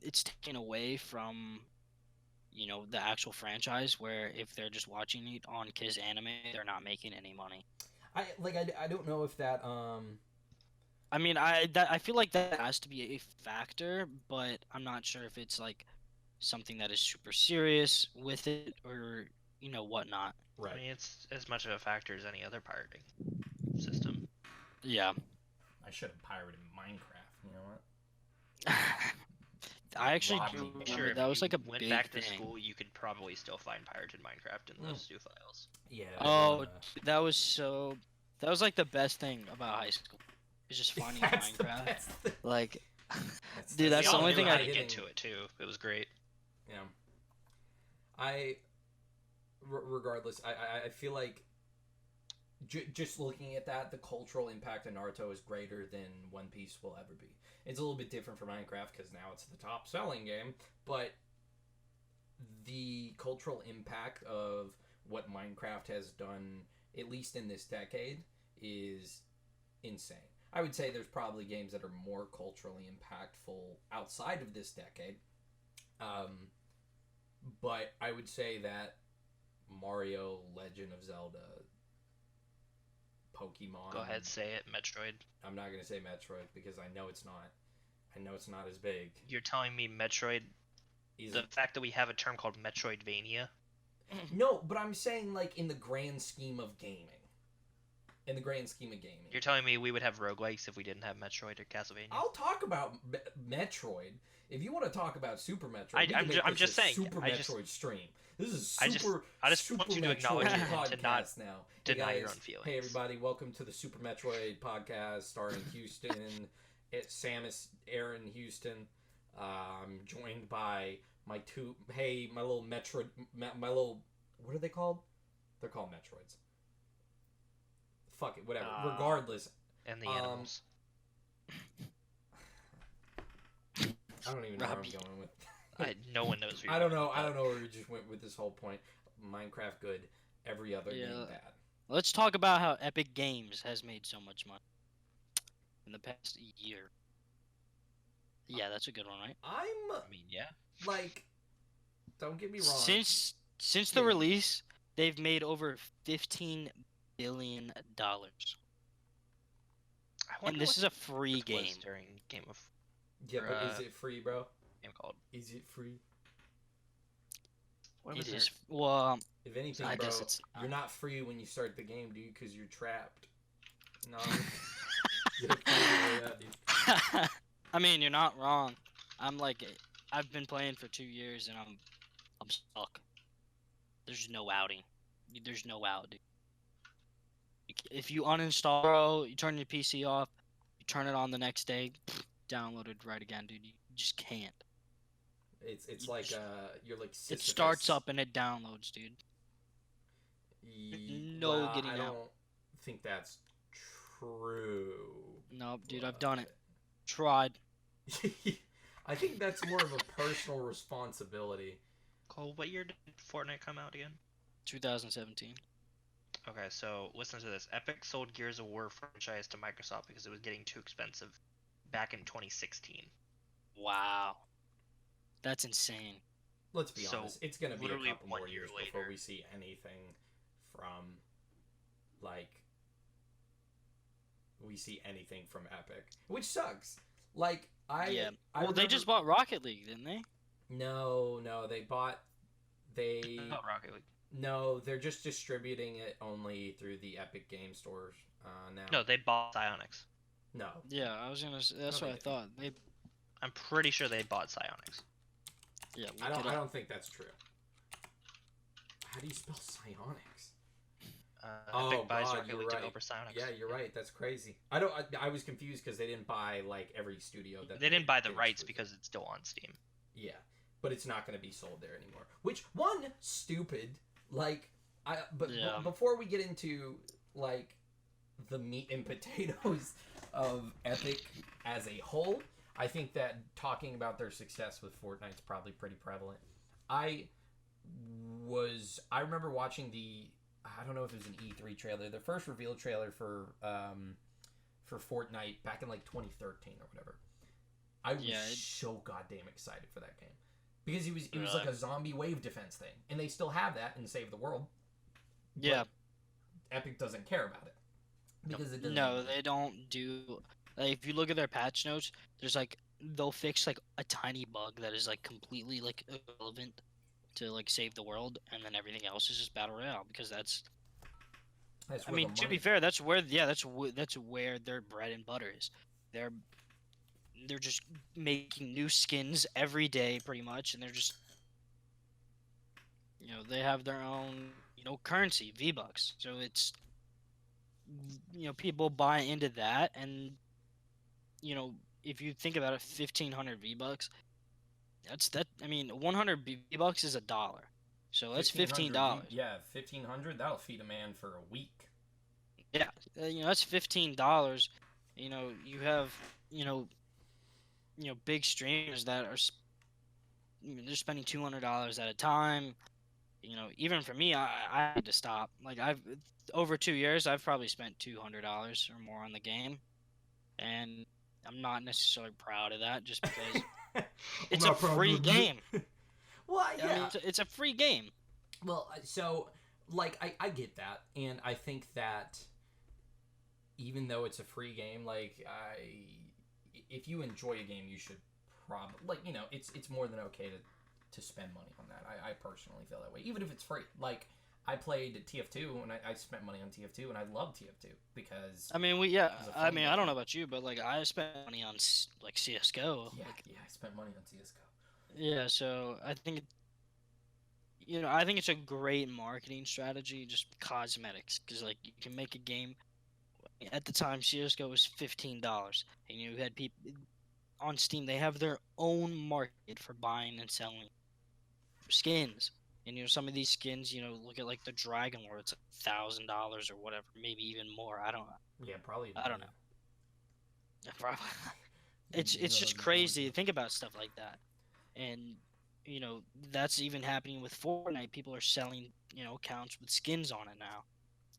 it's taken away from, you know, the actual franchise. Where if they're just watching it on Kiss Anime, they're not making any money. I don't know if that I mean, I feel like that has to be a factor, but I'm not sure if it's like something that is super serious with it or you know whatnot. I right. mean, it's as much of a factor as any other pirating system. Yeah. I should have pirated Minecraft. You know what? I actually Robbie. do I'm remember Sure, if that was you like a went big back to thing. school, you could probably still find pirated Minecraft in those 2 files. Yeah. Oh, that was like the best thing about high school. It's just finding that's the Minecraft. best thing. Like, That's dude, that's We the all only knew thing how I to get hitting- to it too. It was great. Yeah. Regardless, I feel like just looking at that, the cultural impact of Naruto is greater than One Piece will ever be. It's a little bit different for Minecraft because now it's the top selling game, but the cultural impact of what Minecraft has done, at least in this decade, is insane. I would say there's probably games that are more culturally impactful outside of this decade. But I would say that Mario, Legend of Zelda, Pokemon. Go ahead, say it. Metroid. I'm not gonna say Metroid because I know it's not. I know it's not as big. You're telling me Metroid? Is The it? fact that we have a term called Metroidvania? No, but I'm saying like in the grand scheme of gaming. In the grand scheme of gaming. You're telling me we would have roguelikes if we didn't have Metroid or Castlevania? I'll talk about Metroid. If you want to talk about Super Metroid, I- we can I'm make ju- I'm this just a saying, Super I just- Metroid stream. This is I just- super. I just Super want you to Metroid acknowledge it and to not podcast now. deny hey your guys, own feelings. Hey everybody, welcome to the Super Metroid podcast starring Houston. It's Samus, Aaron, Houston. I'm joined by my little Metroid, my little, what are they called? They're called Metroids. Fuck it, whatever. Regardless, And the animals. I don't even know Robbie. where I'm going with. No one knows. Who I you're don't know. talking I about. don't know where we just went with this whole point. Minecraft good, every other game Yeah. bad. Let's talk about how Epic Games has made so much money in the past year. Yeah, that's a good one, right? I mean, yeah. like, don't get me wrong. Since Yeah, the release, they've made over $15 billion. I wonder And this what is a free it was game. during Game of yeah, or, but is it free, bro? game called. Is it free? What It was is. Well, If anything, I bro, guess it's you're not free when you start the game, dude, because you're trapped. No. You have to play your way out, dude. I mean, you're not wrong. I've been playing for 2 years and I'm stuck. There's no outing. There's no out, dude. If you uninstall, bro, you turn your PC off, you turn it on the next day, downloaded right again, dude. You just can't. It's like you're like It Sisyphus. starts up and it downloads, dude. No Well, getting I out. don't think that's true. Nope, dude, I've done it. Tried. I think that's more of a personal responsibility. Cole, what year did Fortnite come out again? 2017. Okay, so listen to this. Epic sold Gears of War franchise to Microsoft because it was getting too expensive back in 2016. Wow. That's insane. Let's be So, honest. It's gonna be a literally couple more 1 year years before later. we see anything from, like, Epic, which sucks. Like, Yeah. I Well, they remember- just bought Rocket League, didn't they? No, they Not Rocket League. no, they're just distributing it only through the Epic Game stores now. No, they bought Psyonix. No. Yeah, I was gonna. That's No, what they I thought. I'm pretty sure they bought Psyonix. Yeah. I look it up. don't think that's true. How do you spell psionics? Epic buys God, Rocket you're League right. developer Psyonix. Yeah, you're right. That's crazy. I was confused because they didn't buy like every studio that They didn't buy the did rights exclusive. because it's still on Steam. Yeah, but it's not going to be sold there anymore. Which one stupid like Yeah. before we get into like the meat and potatoes of Epic as a whole, I think that talking about their success with Fortnite's probably pretty prevalent. I remember watching I don't know if it was an E3 trailer, the first reveal trailer for Fortnite back in like 2013 or whatever. I was so goddamn excited for that game because it was like a zombie wave defense thing, and they still have that in Save the World. Yeah. Epic doesn't care about it because it doesn't. No, they don't do. Like, if you look at their patch notes, there's like they'll fix like a tiny bug that is like completely like irrelevant to like Save the World, and then everything else is just battle royale because that's. That's I where mean, the to money- be fair, that's where that's where their bread and butter is. They're just making new skins every day, pretty much, and they're just they have their own currency, V-Bucks. So it's people buy into that, and if you think about it, 1,500 V-Bucks. I mean, 100 V-Bucks is $1. So that's $15. Yeah, 1,500. That'll feed a man for a week. Yeah, that's $15. You have big streamers that are they're spending $200 at a time. Even for me, I had to stop. Like over 2 years, I've probably spent $200 or more on the game, and I'm not necessarily proud of that just because it's a free game. Well, yeah. I mean, it's a free game. Well, so, like, I get that, and I think that even though it's a free game, like, if you enjoy a game, you should probably, like, it's more than okay to spend money on that. I personally feel that way, even if it's free. Like, I played TF2, and I spent money on TF2, and I love TF2, because... I mean, I don't know about you, but, like, I spent money on, like, CSGO. Yeah, like, I spent money on CSGO. Yeah, so I think I think it's a great marketing strategy, just cosmetics, because like you can make a game. At the time, CS:GO was $15, and you had people on Steam. They have their own market for buying and selling skins, and some of these skins, look at like the Dragon Lord, it's $1,000 or whatever, maybe even more. I don't know. Yeah, probably. I don't know. Probably. It's just crazy to think about stuff like that. And that's even happening with Fortnite. People are selling accounts with skins on it now.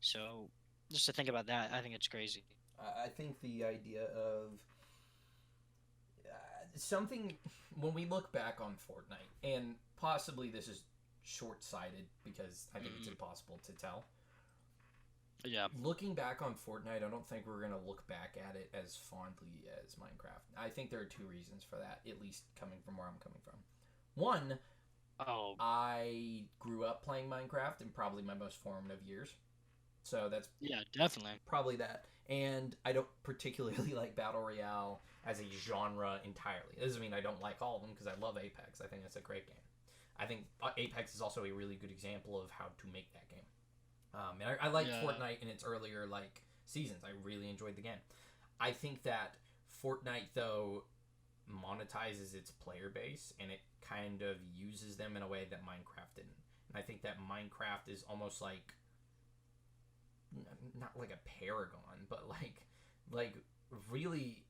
So just to think about that, I think it's crazy. I think the idea of something when we look back on Fortnite, and possibly this is short-sighted because I think it's impossible to tell. Yeah. Looking back on Fortnite, I don't think we're gonna look back at it as fondly as Minecraft. I think there are two reasons for that, at least coming from where I'm coming from. One, I grew up playing Minecraft in probably my most formative years. So that's definitely probably that. And I don't particularly like Battle Royale as a genre entirely. It doesn't mean I don't like all of them because I love Apex. I think it's a great game. I think Apex is also a really good example of how to make that game. And I liked Fortnite in its earlier seasons. I really enjoyed the game. I think that Fortnite though monetizes its player base and it kind of uses them in a way that Minecraft didn't. And I think that Minecraft is almost like not like a paragon, but like really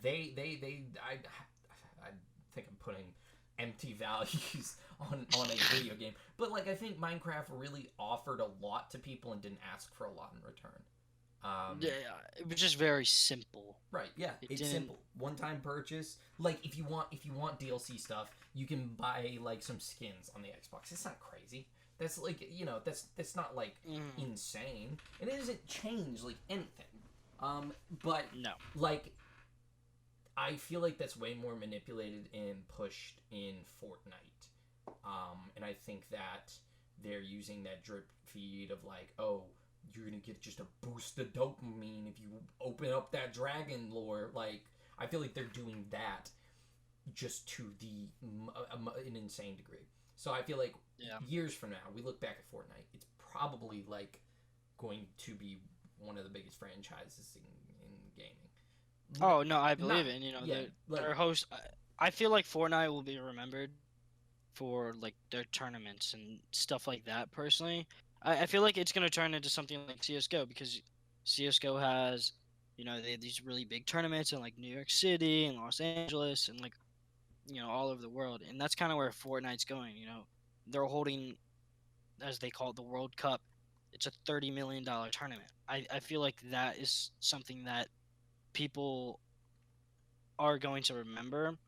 they I think I'm putting empty values on a video game, but I think Minecraft really offered a lot to people and didn't ask for a lot in return. It was just very simple. Right, yeah, it's simple. One-time purchase. If you want DLC stuff, you can buy some skins on the Xbox. It's not crazy. That's that's not insane. And it doesn't change anything. But no. I feel like that's way more manipulated and pushed in Fortnite. And I think that they're using that drip feed of oh, you're gonna get just a boost of dopamine if you open up that dragon lore. I feel like they're doing that just to an insane degree. So I feel like years from now, we look back at Fortnite, it's probably going to be one of the biggest franchises in gaming. Oh no, I believe it. And their host. I feel like Fortnite will be remembered for their tournaments and stuff like that. Personally, I feel like it's gonna turn into something like CS:GO because CS:GO has they have these really big tournaments in New York City and Los Angeles and all over the world, and that's kind of where Fortnite's going. They're holding, as they call it, the World Cup. It's a $30 million tournament. I feel like that is something that people are going to remember,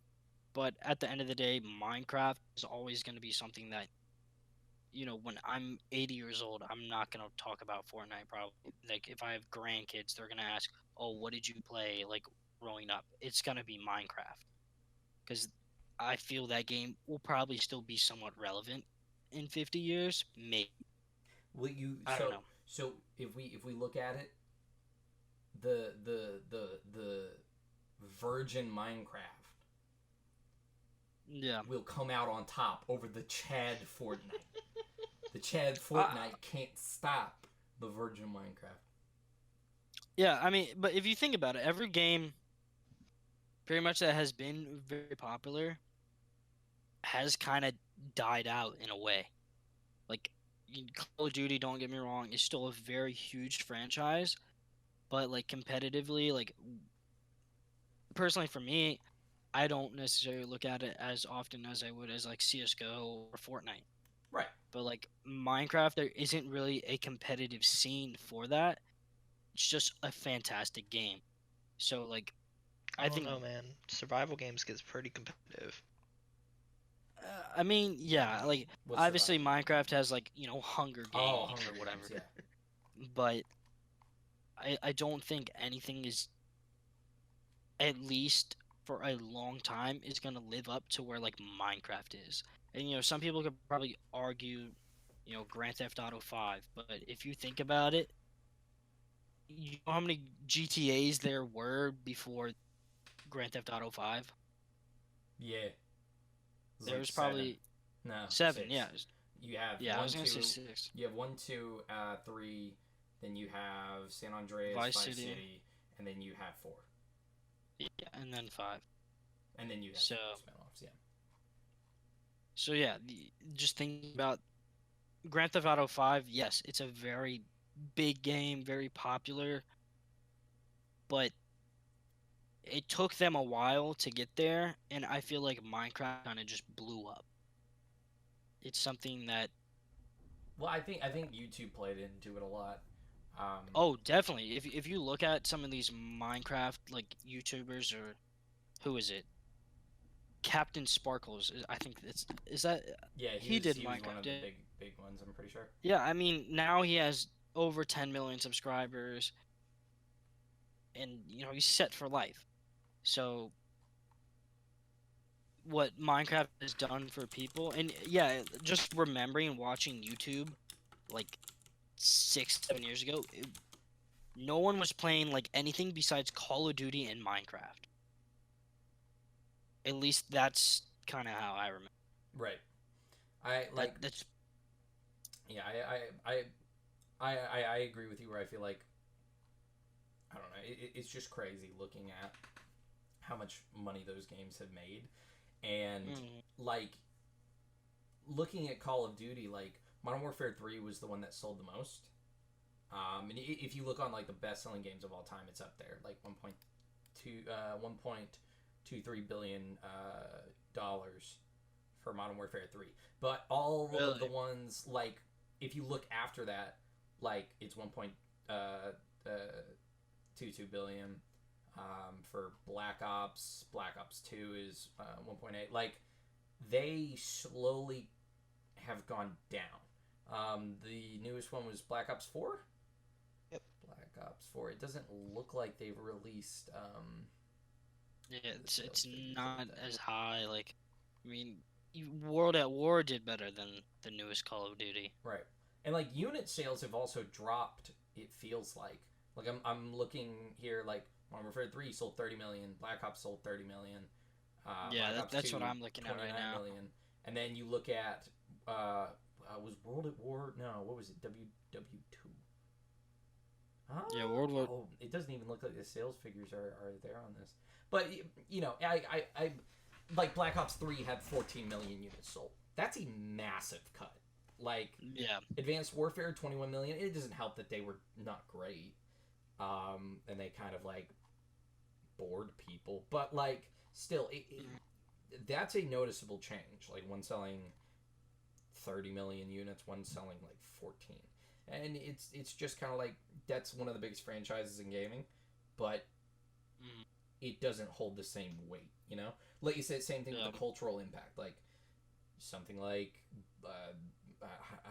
but at the end of the day, Minecraft is always going to be something that when I'm 80 years old, I'm not going to talk about Fortnite probably. If I have grandkids, they're going to ask, "Oh, what did you play growing up?" It's going to be Minecraft because I feel that game will probably still be somewhat relevant in 50 years, maybe. I don't know. So if we look at it, the virgin Minecraft will come out on top over the Chad Fortnite. The Chad Fortnite can't stop the virgin Minecraft. Yeah, I mean, but if you think about it, every game pretty much that has been very popular has kind of died out in a way. Call of Duty, don't get me wrong, is still a very huge franchise, but competitively, personally for me, I don't necessarily look at it as often as I would as CS:GO or Fortnite. Right. But Minecraft, there isn't really a competitive scene for that. It's just a fantastic game. So I think, oh man, survival games gets pretty competitive. I mean, yeah, obviously Minecraft has Hunger Games or whatever. Games, yeah. But I don't think anything is, at least for a long time, is gonna live up to where Minecraft is. And some people could probably argue, Grand Theft Auto 5, but if you think about it, you know how many GTAs there were before Grand Theft Auto 5? Yeah. There was probably 7. 6. Yeah. You have I was gonna say 6. You have 1, 2, 3. Then you have San Andreas, Vice City, and then you have 4. Yeah, and then 5. And then you have spin-offs. Yeah. So yeah, just thinking about Grand Theft Auto 5. Yes, it's a very big game, very popular, but it took them a while to get there, and I feel like Minecraft kind of just blew up. It's something that Well, I think YouTube played into it a lot. Oh, definitely. If you look at some of these Minecraft like YouTubers or who is it? Captain Sparkles. I think is that yeah, he did he was one Minecraft. of the big ones. I'm pretty sure. Yeah, I mean now he has over 10 million subscribers, and he's set for life. So what Minecraft has done for people, and yeah, just remembering watching YouTube like 6-7 years ago, no one was playing like anything besides Call of Duty and Minecraft. At least that's kind of how I remember. Right. I like that's. Yeah, I agree with you. Where I feel like I don't know. It's just crazy looking at how much money those games have made, and like looking at Call of Duty, like Modern Warfare 3 was the one that sold the most. And if you look on like the best-selling games of all time, it's up there, like 1.23 billion dollars for Modern Warfare 3. But all of the ones, like if you look after that, like it's 1.22 billion. For Black Ops 2 is 1.8. Like they slowly have gone down. The newest one was Black Ops 4. Yep. Black Ops 4. It doesn't look like they've released. Yeah, it's not as high. Like, I mean, World at War did better than the newest Call of Duty. Right, and like unit sales have also dropped. It feels like I'm looking here. Like Modern Warfare 3 sold 30 million. Black Ops sold 30 million. Yeah, that's what I'm looking at right now. Million. And then you look at was World at War? No, what was it? WW2. Yeah, World War. Oh, it doesn't even look like the sales figures are there on this. But I like Black Ops 3 had 14 million units sold. That's a massive cut. Like Advanced Warfare 21 million. It doesn't help that they were not great, and they kind of like bored people. But like still, that's a noticeable change. Like one selling 30 million units, one selling like 14, and it's just kind of like that's one of the biggest franchises in gaming, but it doesn't hold the same weight. Like you said, same thing with the cultural impact. Like something like I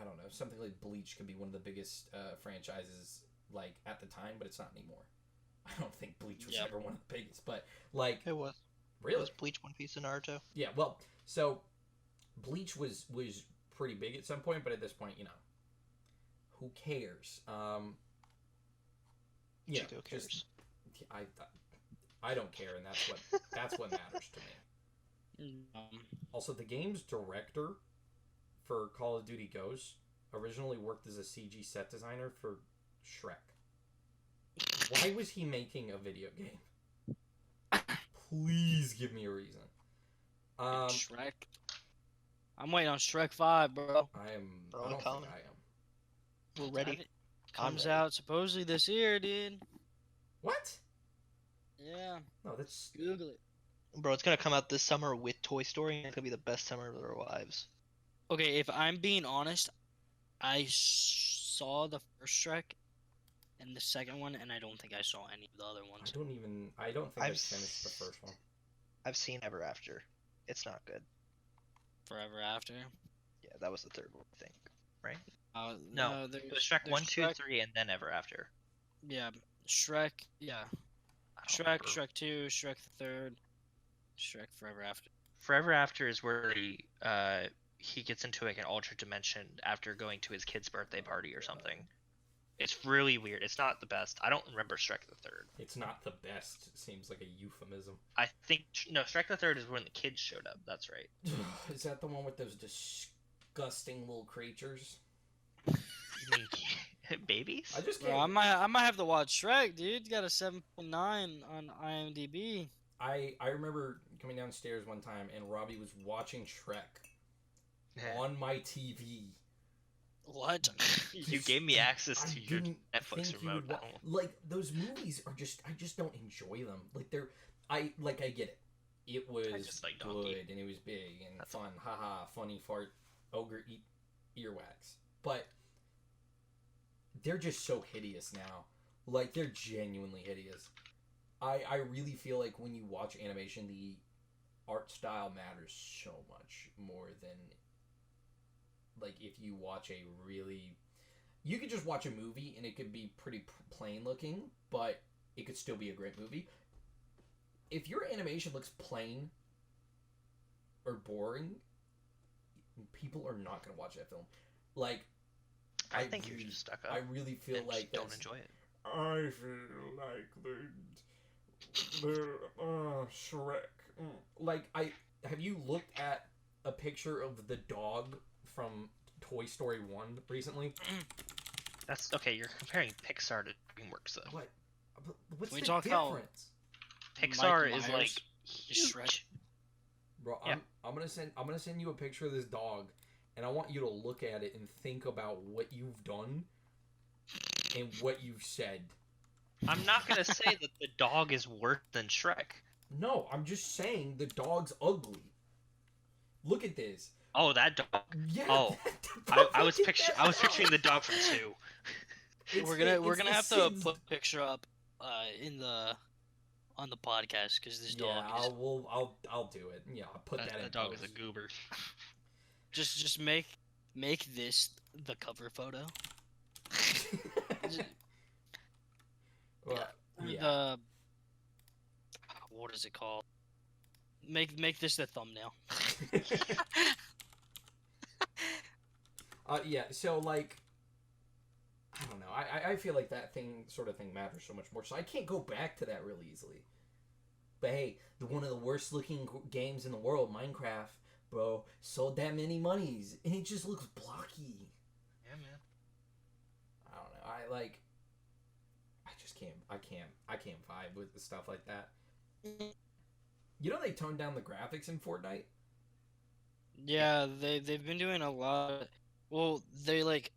don't know, something like Bleach could be one of the biggest franchises like at the time, but it's not anymore. I don't think Bleach was ever one of the biggest, but like it was. Really? It was Bleach, One Piece, and Naruto. Yeah, well, so Bleach was pretty big at some point, but at this point, who cares? Chico cares. Just, I don't care, and that's what matters to me. Also, the game's director for Call of Duty Ghosts originally worked as a CG set designer for Shrek. Why was he making a video game? Please give me a reason. Shrek. I'm waiting on Shrek 5, bro. I don't think I am. We're ready. It comes out supposedly this year, dude. What? Yeah. No, that's... Google it. Bro, it's gonna come out this summer with Toy Story, and it's gonna be the best summer of their lives. Okay, if I'm being honest, I saw the first Shrek and the second one, and I don't think I saw any of the other ones. I don't think I've finished the first one. I've seen Ever After. It's not good. Forever After? Yeah, that was the third one, I think. Right? No, it was Shrek 1, 2, 3, and then Ever After. Yeah, Shrek, yeah. Shrek 2, Shrek the third, Shrek Forever After. Forever After is where he gets into like an alternate dimension after going to his kid's birthday party or something. It's really weird. It's not the best. I don't remember Shrek the Third. It's not the best. Seems like a euphemism. I think no. Shrek the Third is when the kids showed up. That's right. Is that the one with those disgusting little creatures? Babies? I just can't. Bro, I might have to watch Shrek, dude. Got a 7.9 on IMDb. I remember coming downstairs one time and Robbie was watching Shrek on my TV. What? You gave me access to your Netflix remote. Like those movies are I just don't enjoy them. Like I get it. It was good and it was big and fun. Haha, funny fart, ogre eat earwax. But they're just so hideous now. Like, they're genuinely hideous. I really feel like when you watch animation, the art style matters so much more than, like, if you watch a really... You could just watch a movie and it could be pretty plain looking, but it could still be a great movie. If your animation looks plain or boring, people are not going to watch that film. Like, I think you're just stuck up. I really feel and like don't enjoy it. I feel like the Shrek. Like, have you looked at a picture of the dog from Toy Story 1 recently? That's okay. You're comparing Pixar to DreamWorks, though. What? What's Can we the talk about difference? Pixar Mike is Myers like is huge. Shrek. Bro, Yeah. I'm gonna send you a picture of this dog, and I want you to look at it and think about what you've done and what you've said. I'm not gonna say that the dog is worse than Shrek. No, I'm just saying the dog's ugly. Look at this. Oh, that dog. Yeah. Oh, I was picturing the dog from 2. We're gonna have to put a picture up on the podcast because this dog Yeah, is I'll do it. Yeah, I'll put that in. That dog is post. a goober. just make this the cover photo. Well, yeah. The what is it called? Make this the thumbnail. Yeah, so, like, I don't know. I feel like that sort of thing matters so much more. So I can't go back to that really easily. But hey, one of the worst looking games in the world, Minecraft, bro, sold that many monies, and it just looks blocky. Yeah, man. I don't know. I just can't. I can't vibe with stuff like that. You know they toned down the graphics in Fortnite. Yeah, they've been doing a lot. Well, they like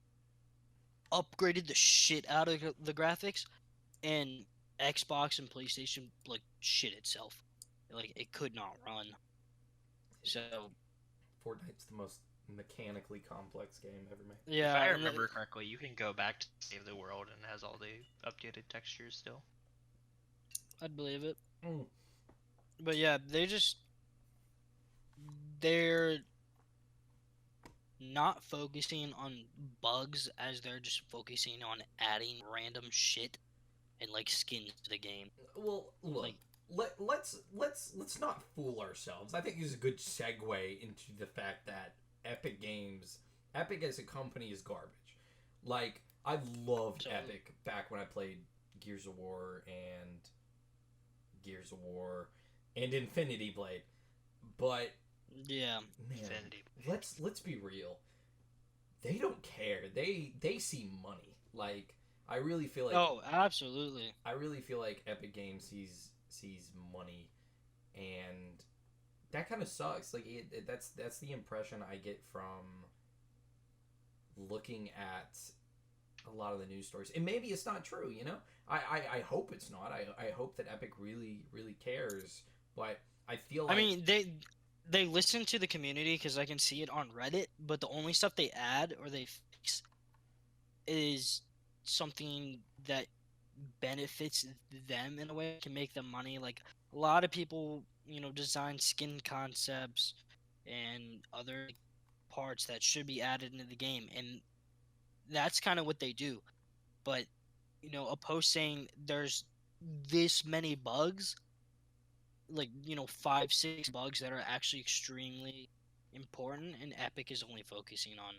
upgraded the shit out of the graphics, and Xbox and PlayStation like shit itself. Like it could not run. So Fortnite's the most mechanically complex game ever made. yeah, If I and remember correctly, you can go back to Save the World and it has all the updated textures still. I'd believe it. Mm. But yeah, they're not focusing on bugs as they're just focusing on adding random shit and like skins to the game. Well, look, Like- let's not fool ourselves. I think this is a good segue into the fact that Epic as a company is garbage. Like, I loved Epic back when I played Gears of War and Infinity Blade, but Yeah. man, Infinity. let's be real. They don't care. They see money. Like, I really feel like Oh, absolutely. I really feel like Epic Games sees money, and that kind of sucks. Like, that's the impression I get from looking at a lot of the news stories. And maybe it's not true, you know? I hope it's not. I hope that Epic really, really cares. But I feel like... I mean, they listen to the community because I can see it on Reddit, but the only stuff they add or they fix is something that benefits them in a way, can make them money. Like, a lot of people, design skin concepts and other parts that should be added into the game, and that's kind of what they do. But a post saying there's this many bugs, like 5-6 bugs that are actually extremely important, and Epic is only focusing on,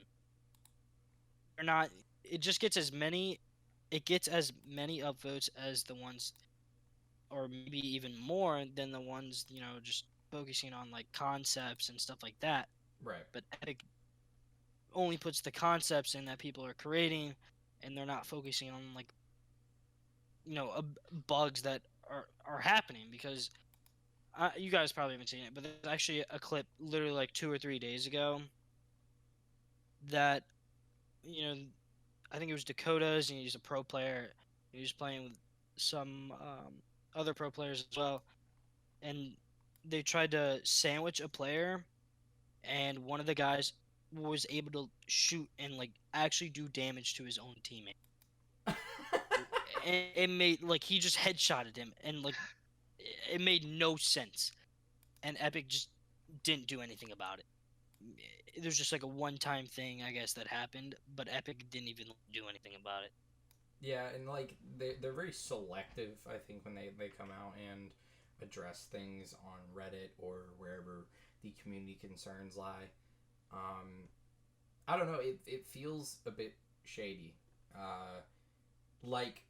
or not, it just gets as many upvotes as the ones, or maybe even more than the ones just focusing on like concepts and stuff like that. Right. But Epic only puts the concepts in that people are creating, and they're not focusing on like bugs that are happening. Because you guys probably haven't seen it, but there's actually a clip literally like 2 or 3 days ago that I think it was Dakota's, and he's a pro player. He was playing with some other pro players as well, and they tried to sandwich a player, and one of the guys was able to shoot and like actually do damage to his own teammate. and it made like he just headshotted him, and like it made no sense, and Epic just didn't do anything about it. There's just like a one-time thing, I guess, that happened, but Epic didn't even do anything about it. Yeah, and like they're very selective, I think, when they come out and address things on Reddit or wherever the community concerns lie. I don't know, it feels a bit shady. Like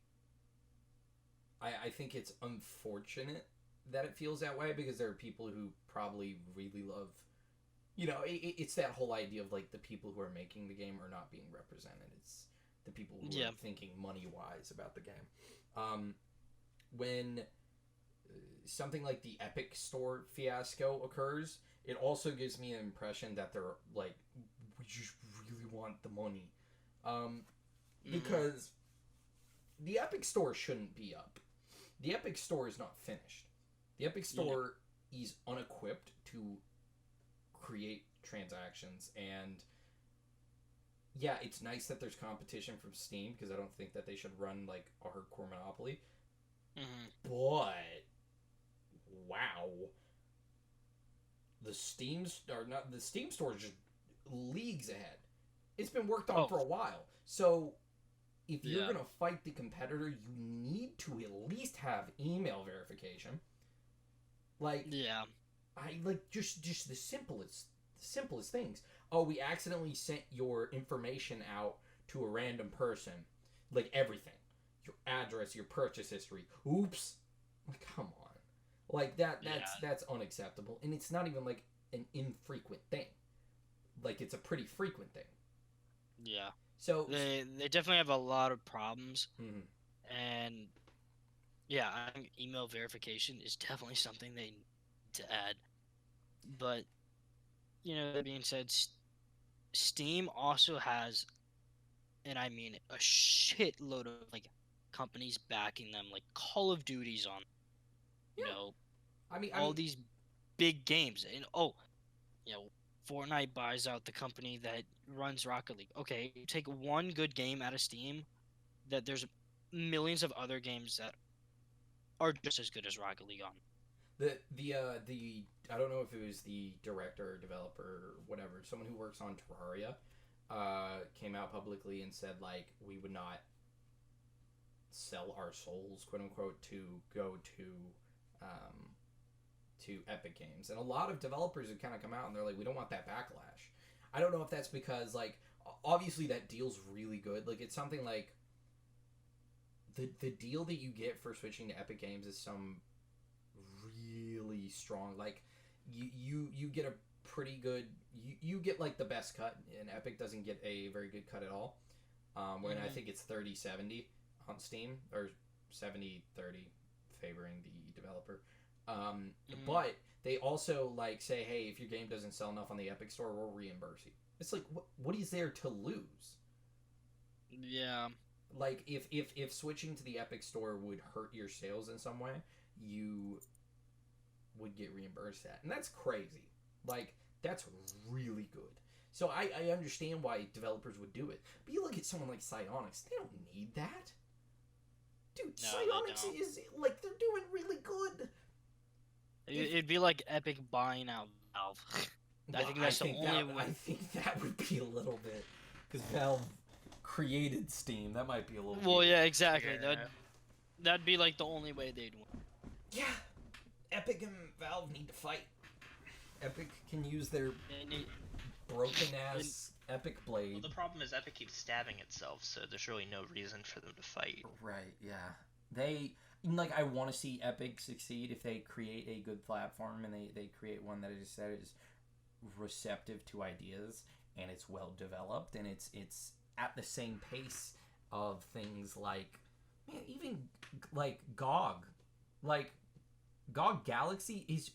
I think it's unfortunate that it feels that way, because there are people who probably really love, it's that whole idea of like the people who are making the game are not being represented. It's the people who are thinking money wise about the game. When something like the Epic Store fiasco occurs, it also gives me an impression that they're like, we just really want the money. Because the Epic Store shouldn't be up. The Epic Store is not finished. The Epic Store is unequipped to create transactions, and yeah, it's nice that there's competition from Steam, because I don't think that they should run like a hardcore monopoly. But wow, the Steam Store is just leagues ahead. It's been worked on for a while, so if you're gonna fight the competitor, you need to at least have email verification. Like, I like just the simplest things. Oh, we accidentally sent your information out to a random person. Like everything. Your address, your purchase history. Oops. Like, come on. Like that's unacceptable. And it's not even like an infrequent thing. Like, it's a pretty frequent thing. Yeah. So they definitely have a lot of problems. And yeah, I think email verification is definitely something they need to add. But that being said, Steam also has, and I mean a shitload of like companies backing them, like Call of Duty's on, I mean all these big games, and Fortnite buys out the company that runs Rocket League. Okay, you take one good game out of Steam, that there's millions of other games that are just as good as Rocket League on. The I don't know if it was the director or developer or whatever, someone who works on Terraria, came out publicly and said, like, we would not sell our souls, quote unquote, to go to Epic Games. And a lot of developers have kind of come out and they're like, we don't want that backlash. I don't know if that's because, like, obviously that deal's really good. Like, it's something like the deal that you get for switching to Epic Games is some really strong, like, you get a pretty good, you get like the best cut, and Epic doesn't get a very good cut at all. When I think it's 30-70 on Steam, or 70-30 favoring the developer. But they also like say, hey, if your game doesn't sell enough on the Epic Store, we'll reimburse you. It's like, what is there to lose? Yeah. Like, if switching to the Epic Store would hurt your sales in some way, you would get reimbursed that. And that's crazy. Like, that's really good. So I understand why developers would do it. But you look at someone like Psyonix, they don't need that. Dude, No, Psyonix is, like, they're doing really good. It'd be like Epic buying out Valve. I think that's the only way. I think that would be a little bit, because Valve created Steam. That might be a little. Well, weird. yeah, exactly. Yeah. That'd be like the only way they'd win. Yeah, Epic and Valve need to fight. Epic can use their broken ass Epic Blade. Well, the problem is Epic keeps stabbing itself, so there's really no reason for them to fight. Right, yeah. They, like, I want to see Epic succeed if they create a good platform and they create one that is receptive to ideas and it's well developed and it's at the same pace of things like, man, even like GOG. Like, GOG Galaxy is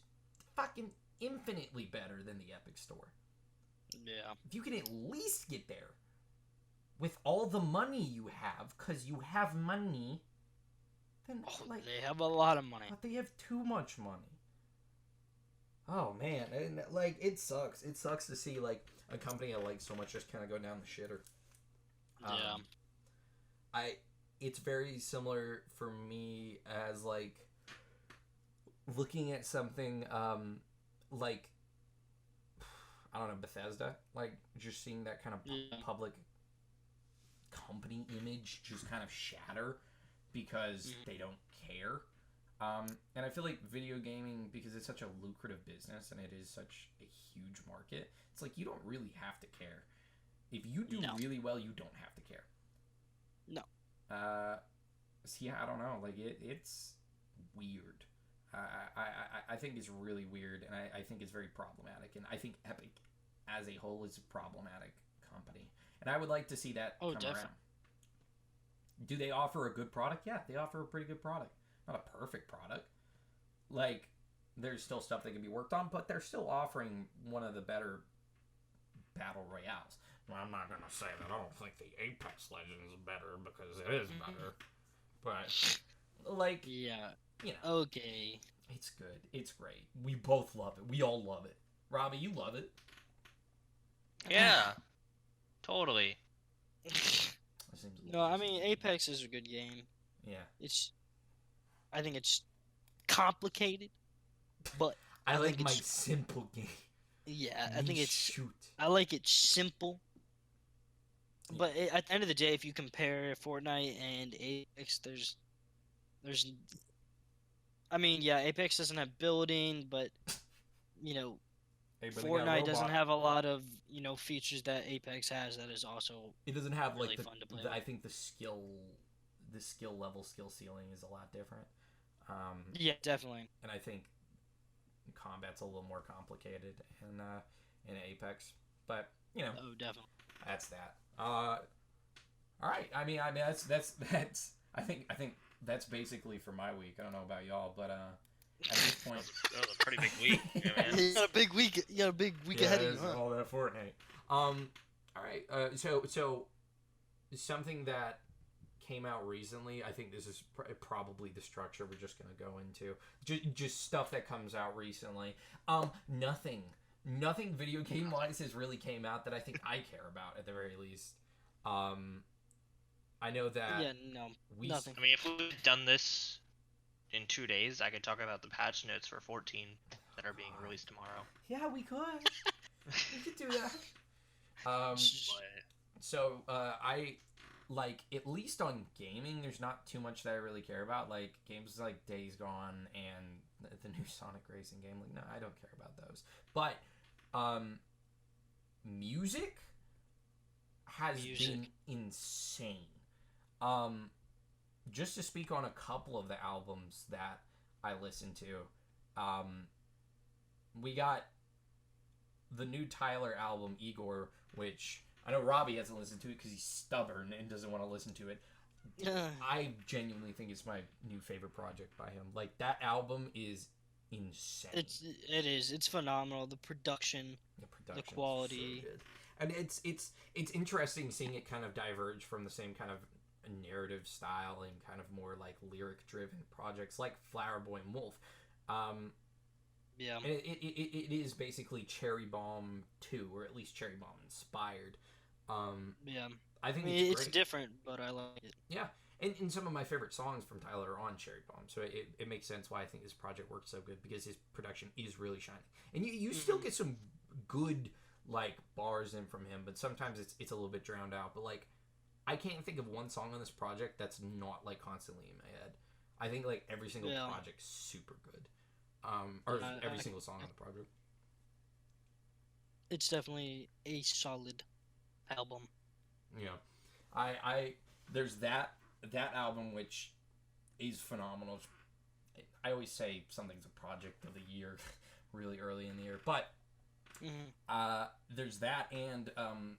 fucking infinitely better than the Epic Store. Yeah. If you can at least get there with all the money you have, because you have money, then, like, they have a lot of money. but they have too much money. Oh, man. And, like, it sucks. It sucks to see, like, a company I like so much just kind of go down the shitter. Yeah. it's very similar for me as like looking at something like I don't know, Bethesda, like just seeing that kind of public company image just kind of shatter because they don't care. And I feel like video gaming, because it's such a lucrative business and it is such a huge market, it's like you don't really have to care. If you do really well, you don't have to care. No. See, I don't know. Like it's weird. I think it's really weird, and I think it's very problematic. And I think Epic, as a whole, is a problematic company. And I would like to see that come around. Do they offer a good product? Yeah, they offer a pretty good product. Not a perfect product. Like, there's still stuff that can be worked on, but they're still offering one of the better battle royales. Well, I'm not going to say that I don't think the Apex Legends is better, because it is better. But, like... Yeah. You know. Okay. It's good. It's great. We both love it. We all love it. Robbie, you love it. Yeah. Totally. No, I mean, Apex is a good game. Yeah. I think it's complicated, but I like my simple game. Yeah, I think it's... Shoot. I like it simple. But at the end of the day, if you compare Fortnite and Apex, there's... I mean, yeah, Apex doesn't have building, but, you know, Fortnite doesn't have a lot of, you know, features that Apex has that is also it doesn't have really like fun to play I think the skill ceiling is a lot different. Yeah, definitely. And I think combat's a little more complicated in Apex, but you know. Oh, definitely. That's that. All right. I mean that's. I think that's basically for my week. I don't know about y'all, but at this point, that was a pretty big week. Yeah, man. You got a big week. You got a big week ahead of you. Huh? All that Fortnite. All right. So something that came out recently. I think this is probably the structure we're just gonna go into. Just stuff that comes out recently. Nothing video game wise has really came out that I think I care about at the very least. I know that. Yeah, no, nothing. I mean, if we've done this in 2 days, I could talk about the patch notes for 14 that are being released tomorrow. Yeah, we could. We could do that. So I like, at least on gaming, there's not too much that I really care about. Like games like Days Gone and the new Sonic Racing game. Like, no, I don't care about those. But music has been insane. Just to speak on a couple of the albums that I listened to, we got the new Tyler album, Igor, which I know Robbie hasn't listened to it because he's stubborn and doesn't want to listen to it. I genuinely think it's my new favorite project by him. Like, that album is insane. It is. It's phenomenal. The production, the quality. So good. And it's interesting seeing it kind of diverge from the same kind of narrative style and kind of more like lyric driven projects like Flower Boy and Wolf. Yeah. And it is basically Cherry Bomb 2, or at least Cherry Bomb inspired. Yeah. I think it's different, but I like it. Yeah. And some of my favorite songs from Tyler are on Cherry Bomb, so it makes sense why I think this project works so good, because his production is really shining. And you still get some good like bars in from him, but sometimes it's a little bit drowned out. But like, I can't think of one song on this project that's not like constantly in my head. I think like every single project's super good. Every single song on the project. It's definitely a solid album. Yeah. I there's that album, which is phenomenal. I always say something's a project of the year really early in the year, but there's that and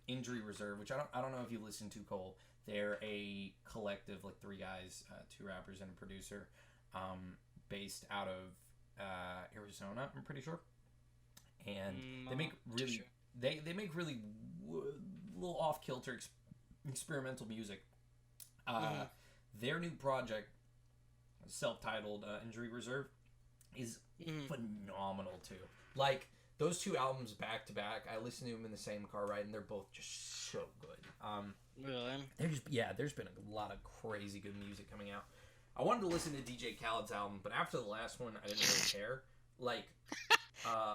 Injury Reserve, which I don't know if you listen to, Cole. They're a collective, like 3 guys, 2 rappers and a producer, based out of Arizona, I'm pretty sure. And they make really they make really little off kilter experimental music. Their new project, self-titled Injury Reserve, is phenomenal too. Like, those two albums back to back, I listened to them in the same car ride, and they're both just so good. Really? There's been a lot of crazy good music coming out. I wanted to listen to DJ Khaled's album, but after the last one, I didn't really care. Like,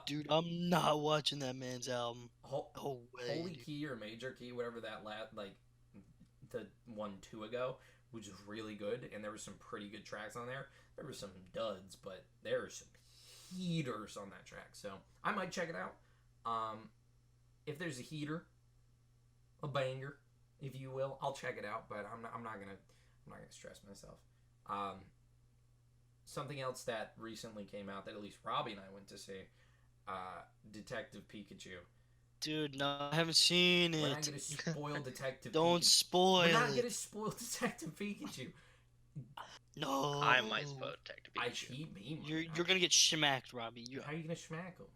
Dude, I'm not watching that man's album. Holy dude. Key or Major Key, whatever that the 2 ago, which is really good, and there were some pretty good tracks on there. There were some duds, but there are some heaters on that track, so I might check it out. If there's a heater, a banger, if you will, I'll check it out. But I'm not gonna stress myself. Something else that recently came out that at least Robbie and I went to see, Detective Pikachu. Dude, no, I haven't seen it. We're not gonna spoil Detective. Don't Pikachu. spoil We're not it. gonna spoil Detective Pikachu. No. I might spoil Detective I Pikachu. he You're gonna get smacked, Robbie. How are you gonna smack him?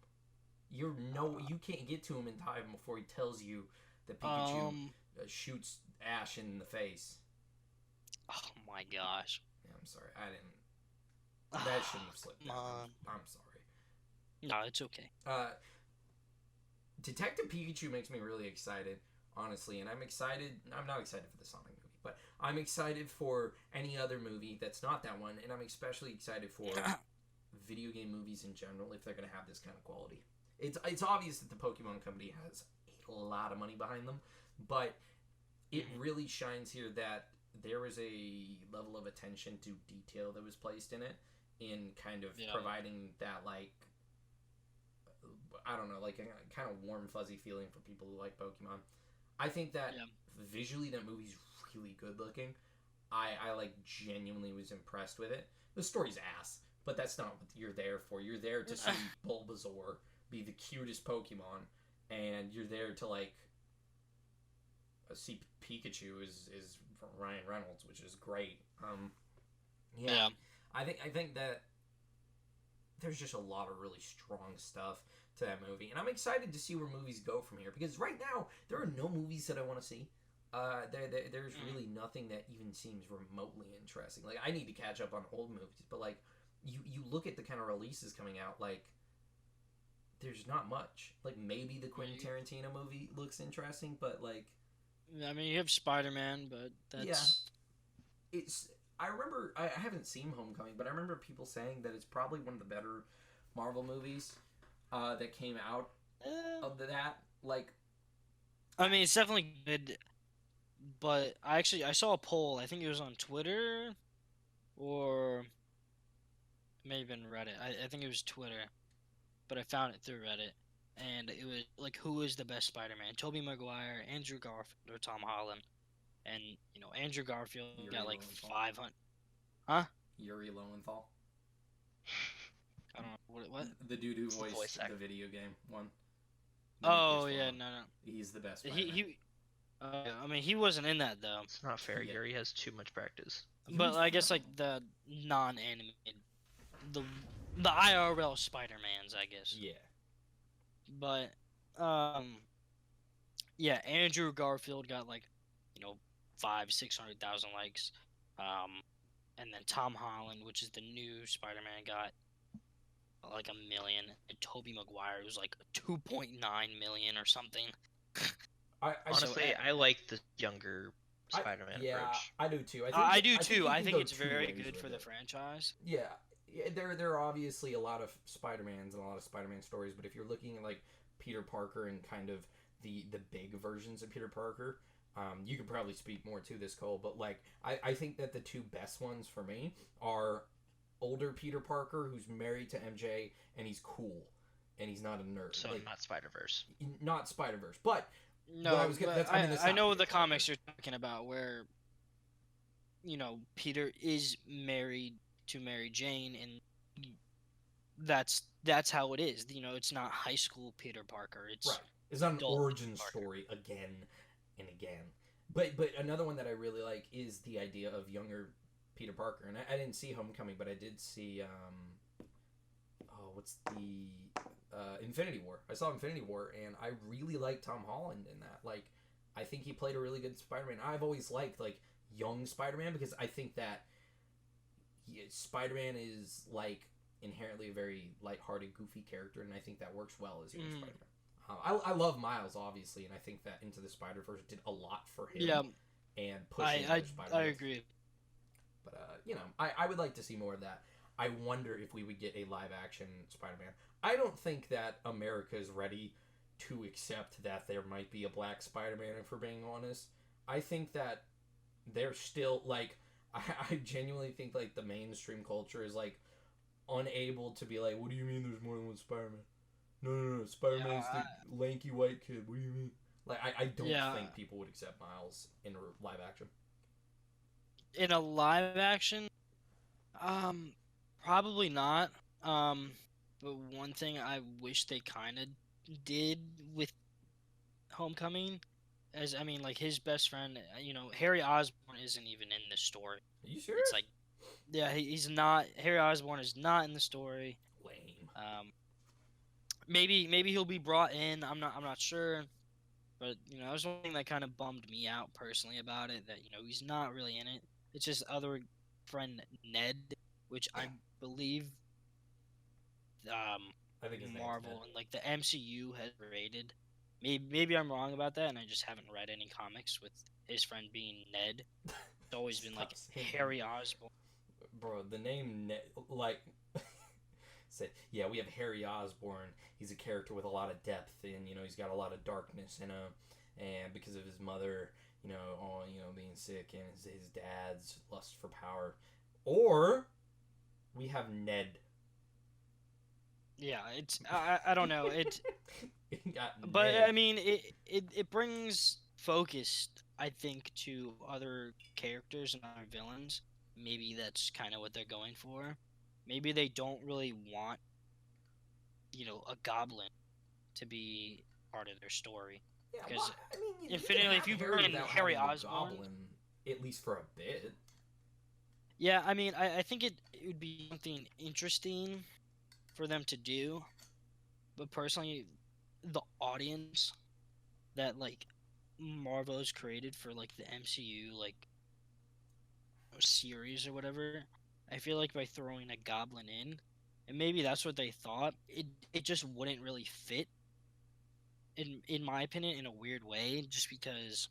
You can't get to him in time before he tells you that Pikachu shoots Ash in the face. Oh my gosh. Yeah, I'm sorry. I didn't. That shouldn't have slipped out. I'm sorry. No, it's okay. Detective Pikachu makes me really excited, honestly, and I'm excited. I'm not excited for the Sonic movie, but I'm excited for any other movie that's not that one, and I'm especially excited for video game movies in general if they're going to have this kind of quality. It's obvious that the Pokemon Company has a lot of money behind them, but it really shines here that there was a level of attention to detail that was placed in it, in kind of providing that, like, I don't know, like a kind of warm, fuzzy feeling for people who like Pokemon. I think that visually that movie's really good looking. I like genuinely was impressed with it. The story's ass, but that's not what you're there for. You're there to see Bulbasaur be the cutest Pokemon, and you're there to like see Pikachu is Ryan Reynolds, which is great. I think that there's just a lot of really strong stuff to that movie, and I'm excited to see where movies go from here, because right now there are no movies that I want to see. There's really nothing that even seems remotely interesting. Like, I need to catch up on old movies, but like you look at the kind of releases coming out, like there's not much. Like, maybe the Quentin Tarantino movie looks interesting, but like, I mean, you have Spider-Man, but that's I remember, I haven't seen Homecoming, but I remember people saying that it's probably one of the better Marvel movies that came out of that. Like, I mean, it's definitely good, but I saw a poll. I think it was on Twitter, or it may have been Reddit. I think it was Twitter, but I found it through Reddit, and it was like, who is the best Spider-Man? Tobey Maguire, Andrew Garfield, or Tom Holland? And Andrew Garfield got like 500. Huh? Yuri Lowenthal. I don't know what. The dude who voiced the video game one. Oh yeah, no. He's the best. I mean, he wasn't in that though. It's not fair. Yuri has too much practice. But I guess like the non-animated, the IRL Spider-Mans, I guess. Yeah. But yeah, Andrew Garfield got like 500,000-600,000 likes, and then Tom Holland, which is the new Spider-Man, got like 1 million, and Tobey Maguire was like 2.9 million or something. Honestly, I like the younger Spider-Man approach. I do too. I do too. I think it's very good for the franchise. Yeah, there are obviously a lot of Spider-Mans and a lot of Spider-Man stories, but if you're looking at like Peter Parker and kind of the big versions of Peter Parker, you could probably speak more to this, Cole, but like I think that the two best ones for me are older Peter Parker, who's married to MJ, and he's cool, and he's not a nerd. So like, not Spider-Verse. Not Spider-Verse, but no, I know the comics you're talking about, where Peter is married to Mary Jane, and that's how it is. It's not high school Peter Parker. It's not an origin story again and again. But another one that I really like is the idea of younger Peter Parker, and I didn't see Homecoming, but I did see what's the Infinity War. I saw Infinity War, and I really like Tom Holland in that. Like, I think he played a really good Spider-Man. I've always liked like young Spider-Man, because I think that Spider-Man is like inherently a very lighthearted, goofy character, and I think that works well as young Spider-Man. I love Miles, obviously, and I think that Into the Spider-Verse did a lot for him. Yeah, and pushing other Spider-Man. I agree. But I would like to see more of that. I wonder if we would get a live-action Spider-Man. I don't think that America is ready to accept that there might be a black Spider-Man, if we're being honest. I think that they're still, like, I genuinely think, like, the mainstream culture is, like, unable to be like, what do you mean there's more than one Spider-Man? No, Spider-Man's the lanky white kid. What do you mean? Like, I don't think people would accept Miles in live action. In a live action, probably not. But one thing I wish they kind of did with Homecoming, like his best friend, Harry Osborn isn't even in this story. Are you serious? It's like, yeah, he's not. Harry Osborn is not in the story. Lame. Maybe he'll be brought in. I'm not sure. But that was one thing that kind of bummed me out personally about it. That he's not really in it. It's just other friend Ned, which I believe, I think his Marvel and like the MCU has rated. Maybe I'm wrong about that, and I just haven't read any comics with his friend being Ned. It's always been like Harry Osborn. Bro, the name Ned, like, yeah, we have Harry Osborn. He's a character with a lot of depth, and he's got a lot of darkness in him, and because of his mother, being sick, and his dad's lust for power. Or we have Ned. Yeah, it's I don't know it, but Ned. I mean it brings focus, I think, to other characters and other villains. Maybe that's kind of what they're going for. Maybe they don't really want a goblin to be part of their story. Yeah, because Infinity, if you bring in Harry Osborn, at least for a bit. Yeah, I mean, I think it would be something interesting for them to do, but personally, the audience that like Marvel has created for like the MCU like series or whatever, I feel like by throwing a goblin in, and maybe that's what they thought, it just wouldn't really fit. In my opinion, in a weird way, just because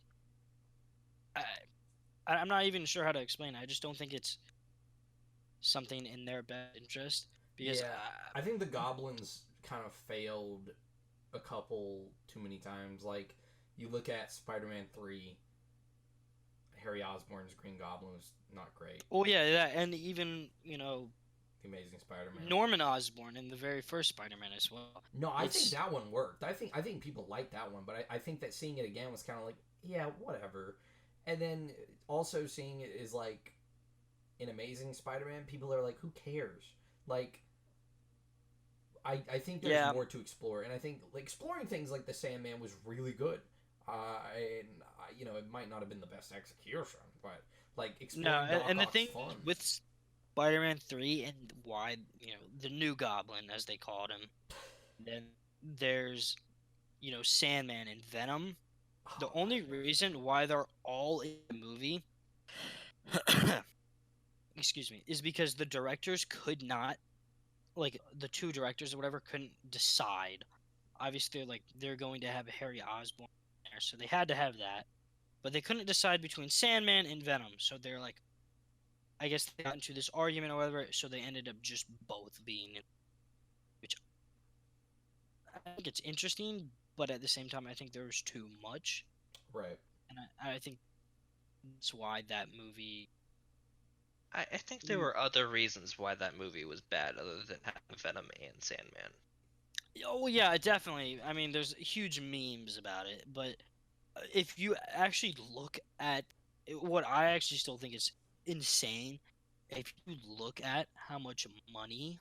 I'm not even sure how to explain it. I just don't think it's something in their best interest. Because I think the goblins kind of failed a couple too many times. Like, you look at Spider-Man 3, Harry Osborn's Green Goblin was not great. Oh yeah, and even The Amazing Spider-Man, Norman Osborn in the very first Spider-Man as well. No, I think that one worked. I think people liked that one, but I think that seeing it again was kind of like, yeah, whatever. And then also seeing it is like in Amazing Spider-Man, people are like, who cares? Like, I think there's more to explore, and I think like exploring things like the Sandman was really good. It might not have been the best execution, but like exploring and the thing fun. with Spider-Man 3 and why the new Goblin, as they called him, then there's Sandman and Venom. The only reason why they're all in the movie, excuse me, is because the directors could not, like the two directors or whatever, couldn't decide. Obviously, like they're going to have Harry Osborn there, so they had to have that, but they couldn't decide between Sandman and Venom. So they're like, I guess they got into this argument or whatever, so they ended up just both being in, which I think it's interesting, but at the same time, I think there was too much. Right. And I think that's why that movie... I think there were other reasons why that movie was bad other than having Venom and Sandman. Oh, yeah, definitely. I mean, there's huge memes about it, but if you actually look at what I actually still think is insane, if you look at how much money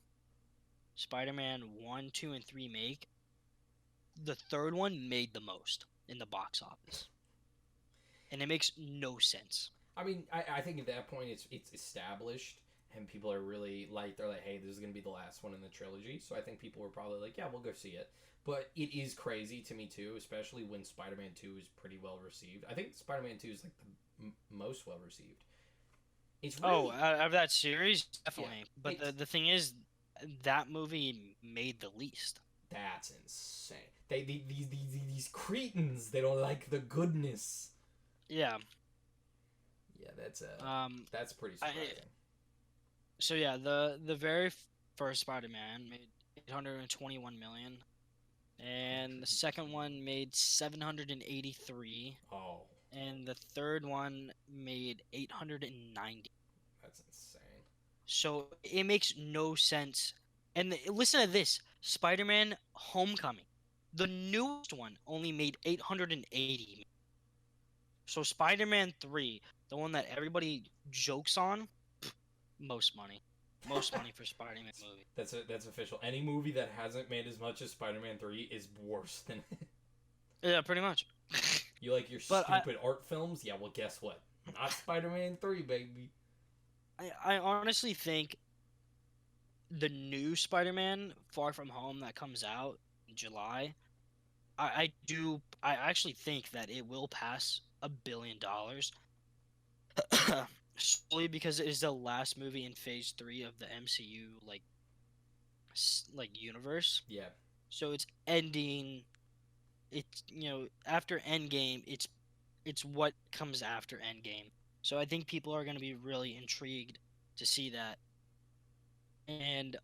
Spider-Man 1, 2, and 3 make, the third one made the most in the box office. And it makes no sense. I mean, I think at that point it's established, and people are really like, they're like, hey, this is going to be the last one in the trilogy. So I think people were probably like, yeah, we'll go see it. But it is crazy to me, too, especially when Spider-Man 2 is pretty well received. I think Spider-Man 2 is like the most well received. It's really... out of that series, definitely. Yeah, but the thing is, that movie made the least. That's insane. These cretins, they don't like the goodness. Yeah. Yeah, Um. that's pretty surprising. So yeah, the very first Spider-Man made 821 million, and the second one made 783, Oh, and the third one made 890. that's insane. So it makes no sense. And listen to this: Spider-Man: Homecoming, the newest one, only made 880. So Spider-Man 3, the one that everybody jokes on, most money. Most money for Spider-Man movie. That's official. Any movie that hasn't made as much as Spider-Man 3 is worse than it. Yeah, pretty much. You like your But stupid art films? Yeah, well, guess what? Not Spider-Man 3, baby. I honestly think the new Spider-Man Far From Home that comes out in July, I actually think that it will pass $1 billion. Solely because it is the last movie in Phase 3 of the MCU like universe. Yeah. So it's ending. It's after Endgame, it's what comes after Endgame. So I think people are going to be really intrigued to see that. And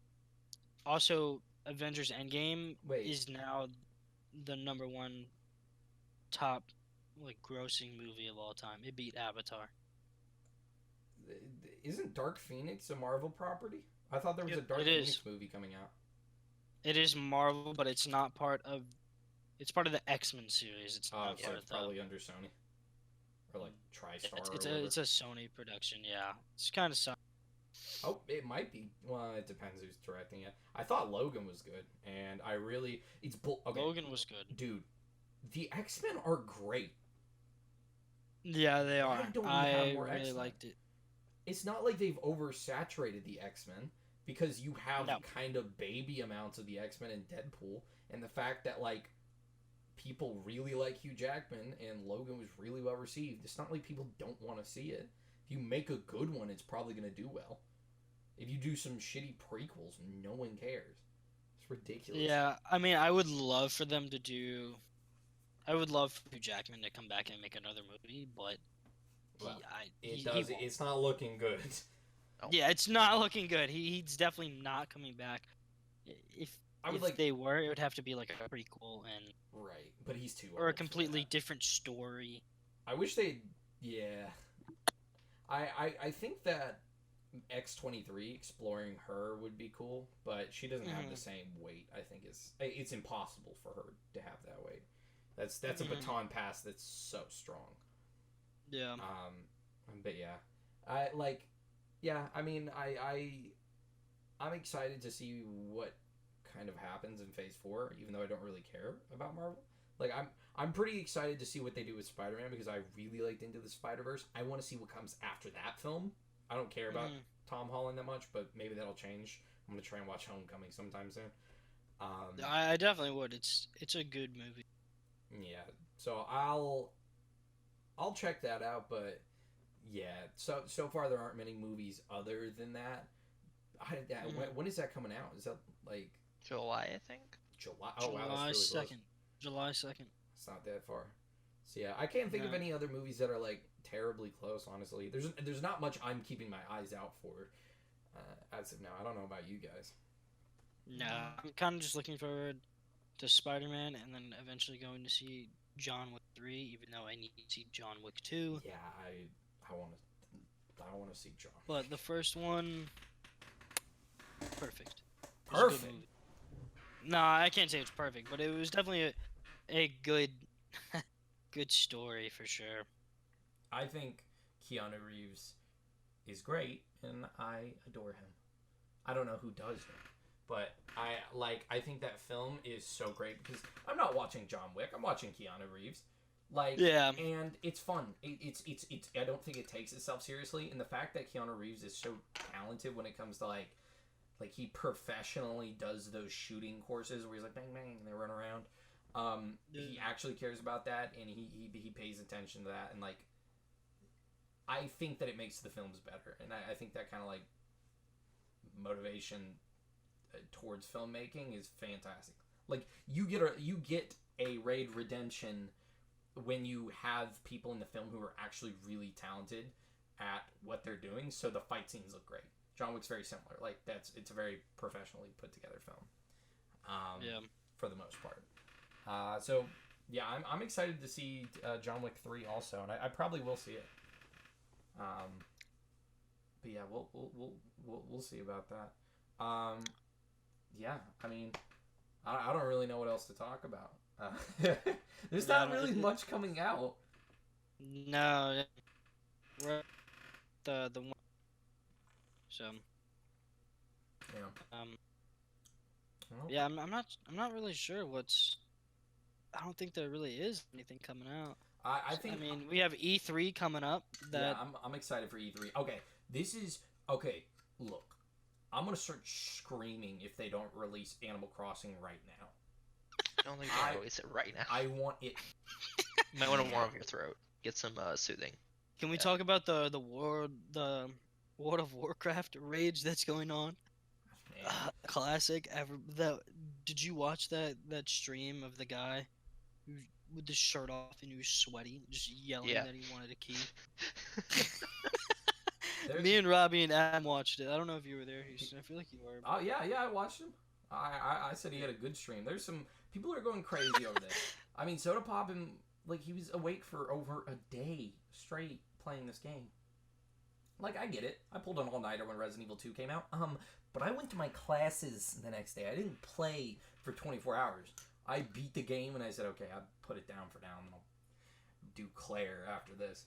also, Avengers Endgame Wait. is now the number one top grossing movie of all time. It beat Avatar. Isn't Dark Phoenix a Marvel property? I thought there was a Dark It Phoenix is. movie coming out. It is Marvel, but it's not part of. It's part of the X-Men series. It's Oh, not so part it's of the. probably under Sony. Or like TriStar or It's whatever. a Sony production. Yeah, it's kind of. Oh, it might be. Well, it depends who's directing it. I thought Logan was good, and I really okay. Logan was good. Dude, the X-Men are great. Yeah, they Why are. don't we I have more really X-Men? liked it. It's not like they've oversaturated the X-Men because you have No. kind of baby amounts of the X-Men in Deadpool, and the fact that like people really like Hugh Jackman and Logan was really well received. It's not like people don't want to see it. If you make a good one, it's probably going to do well. If you do some shitty prequels, no one cares. It's ridiculous. Yeah, I mean, I would love for them to do. I would love for Hugh Jackman to come back and make another movie, but Well, he won't. won't. It's not looking good. Yeah, it's not looking good. He's definitely not coming back. If they were, it would have to be like a prequel and right, but he's too old or a for completely that. different story. I wish they. Yeah. I think that X-23 exploring her would be cool, but she doesn't have the same weight. I think it's impossible for her to have that weight. That's a baton pass that's so strong. Yeah. But yeah, I mean, I'm excited to see what kind of happens in Phase 4, even though I don't really care about Marvel. Like I'm pretty excited to see what they do with Spider-Man because I really liked Into the Spider-Verse. I want to see what comes after that film. I don't care about Tom Holland that much, but maybe that'll change. I'm gonna try and watch Homecoming sometime soon. I definitely would. It's a good movie. Yeah, so I'll check that out. But yeah, so far there aren't many movies other than that. When is that coming out? Is that like July, I think. July? Oh wow, that's really close. July 2nd. It's not that far. So yeah, I can't think of any other movies that are like terribly close. Honestly, there's not much I'm keeping my eyes out for as of now. I don't know about you guys. No, I'm kind of just looking forward to Spider-Man and then eventually going to see John Wick 3, even though I need to see John Wick 2. Yeah, I want to see John. But the first one, perfect. Perfect. No, I can't say it's perfect, but it was definitely a good good story for sure. I think Keanu Reeves is great, and I adore him. I don't know who does it, but I think that film is so great because I'm not watching John Wick. I'm watching Keanu Reeves. And it's fun. It's I don't think it takes itself seriously, and the fact that Keanu Reeves is so talented when it comes to like he professionally does those shooting courses where he's like bang bang and they run around. He actually cares about that, and he pays attention to that, and like I think that it makes the films better, and I think that kind of like motivation towards filmmaking is fantastic. Like you get a Raid Redemption when you have people in the film who are actually really talented at what they're doing, so the fight scenes look great. John Wick's very similar. Like it's a very professionally put together film. For the most part. So yeah, I'm excited to see John Wick 3 also, and I probably will see it. But yeah, we'll see about that. Yeah, I mean, I don't really know what else to talk about. There's not really much coming out. No, we're the one. So. Yeah. Yeah, I'm not really sure what's. I don't think there really is anything coming out. I think. I mean, we have E3 coming up. That I'm excited for E3. Okay, Look, I'm gonna start screaming if they don't release Animal Crossing right now. I don't think they can release it right now. I want it. You might want to warm up your throat. Get some soothing. Can we talk about the World of Warcraft rage that's going on? Classic ever. Did you watch that stream of the guy who, with his shirt off and he was sweaty, just yelling that he wanted a key? Me and Robbie and Adam watched it. I don't know if you were there, Houston. I feel like you were. Oh yeah, I watched him. I said he had a good stream. There's some people are going crazy over this. I mean, Soda Pop him like he was awake for over a day straight playing this game. Like I get it. I pulled an all-nighter when Resident Evil 2 came out. But I went to my classes the next day. I didn't play for 24 hours. I beat the game and I said, okay, I'll put it down for now and I'll do Claire after this.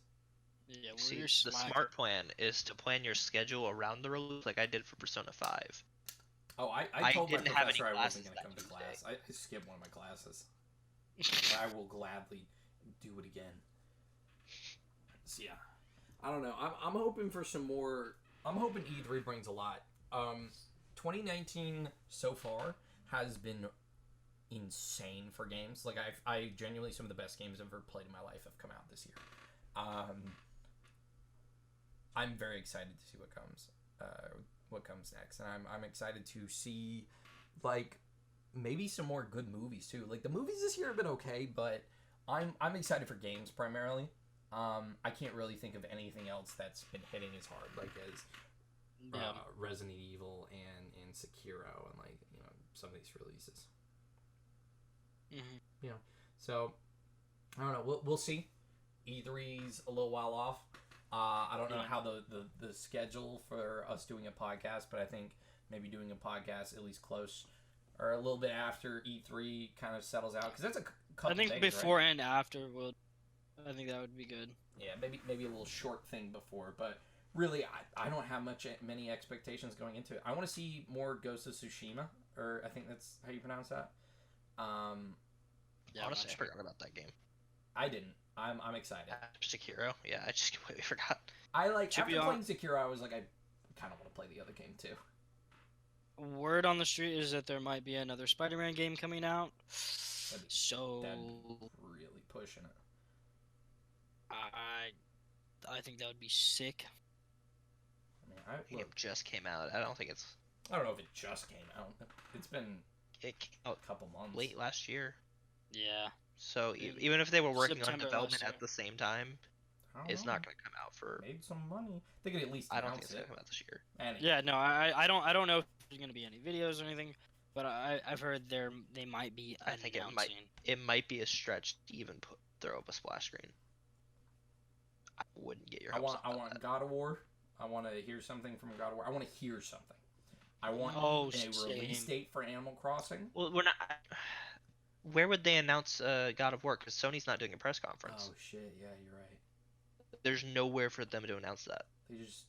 Yeah, see, the smart plan is to plan your schedule around the release, like I did for Persona 5. Oh, I told my professor I wasn't going to come to Tuesday. class. I skipped one of my classes. I will gladly do it again. So yeah, I don't know. I'm hoping for some more. I'm hoping E3 brings a lot. 2019 so far has been insane for games. Like I genuinely, some of the best games I've ever played in my life have come out this year. I'm very excited to see what comes next, and I'm excited to see like maybe some more good movies too. Like the movies this year have been okay, but I'm excited for games primarily. I can't really think of anything else that's been hitting as hard like as Resident Evil and Sekiro and like some of these releases. Mm-hmm. So I don't know. We'll see. E3's a little while off. I don't know how the schedule for us doing a podcast, but I think maybe doing a podcast at least close or a little bit after E3 kind of settles out because that's a couple. I think days, before right? and after I think that would be good. Yeah, maybe a little short thing before, but really I don't have many expectations going into it. I want to see more Ghost of Tsushima, or I think that's how you pronounce that. Yeah, honestly, I forgot about that game. I didn't. I'm excited. Sekiro? Yeah, I just completely forgot. After playing Sekiro, I was like, I kind of want to play the other game too. Word on the street is that there might be another Spider-Man game coming out. That'd really pushing it. I think that would be sick. I mean, the game just came out. I don't know if it just came out. It came out a couple months. Late last year. Yeah. So even if they were working September on development at the same time, it's not going to come out for. Made some money. They could at least. I don't think it's going to come out this year. Anyway. Yeah, no, I don't know if there's going to be any videos or anything, but I've heard they might be. I think it might be a stretch to even throw up a splash screen. I wouldn't get your hopes up. I want that. God of War. I want to hear something from God of War. I want to hear something. I want a release date for Animal Crossing. Well, we're not. Where would they announce God of War? Because Sony's not doing a press conference. Oh shit! Yeah, you're right. There's nowhere for them to announce that. They just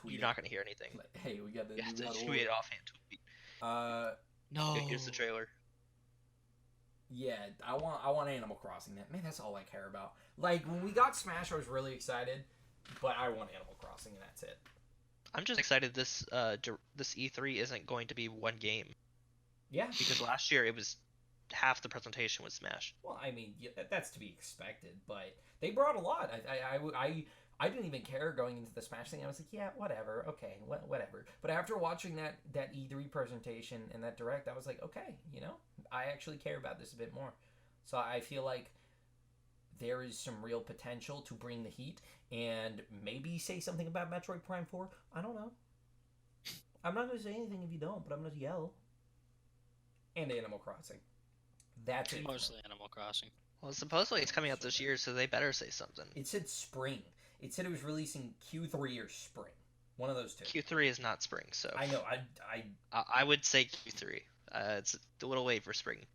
you're not going to hear anything. Like, hey, we got the new God of War. Tweet it offhand. No. Here's the trailer. Yeah, I want Animal Crossing. Man, that's all I care about. Like when we got Smash, I was really excited, but I want Animal Crossing, and that's it. I'm just excited this E3 isn't going to be one game. Yeah. Because last year it was half the presentation was Smash. Well, I mean, that's to be expected, but they brought a lot. I didn't even care going into the Smash thing. I was like, yeah, whatever, okay, whatever. But after watching that E3 presentation and that Direct, I was like, okay, I actually care about this a bit more. So I feel like there is some real potential to bring the heat and maybe say something about Metroid Prime 4. I don't know. I'm not going to say anything if you don't, but I'm going to yell. And Animal Crossing. That's it. Mostly Animal Crossing. Well, supposedly it's coming out this year, so they better say something. It said spring. It said it was releasing Q3 or spring. One of those two. Q3 is not spring, so I know. I would say Q3. It's a little late for spring.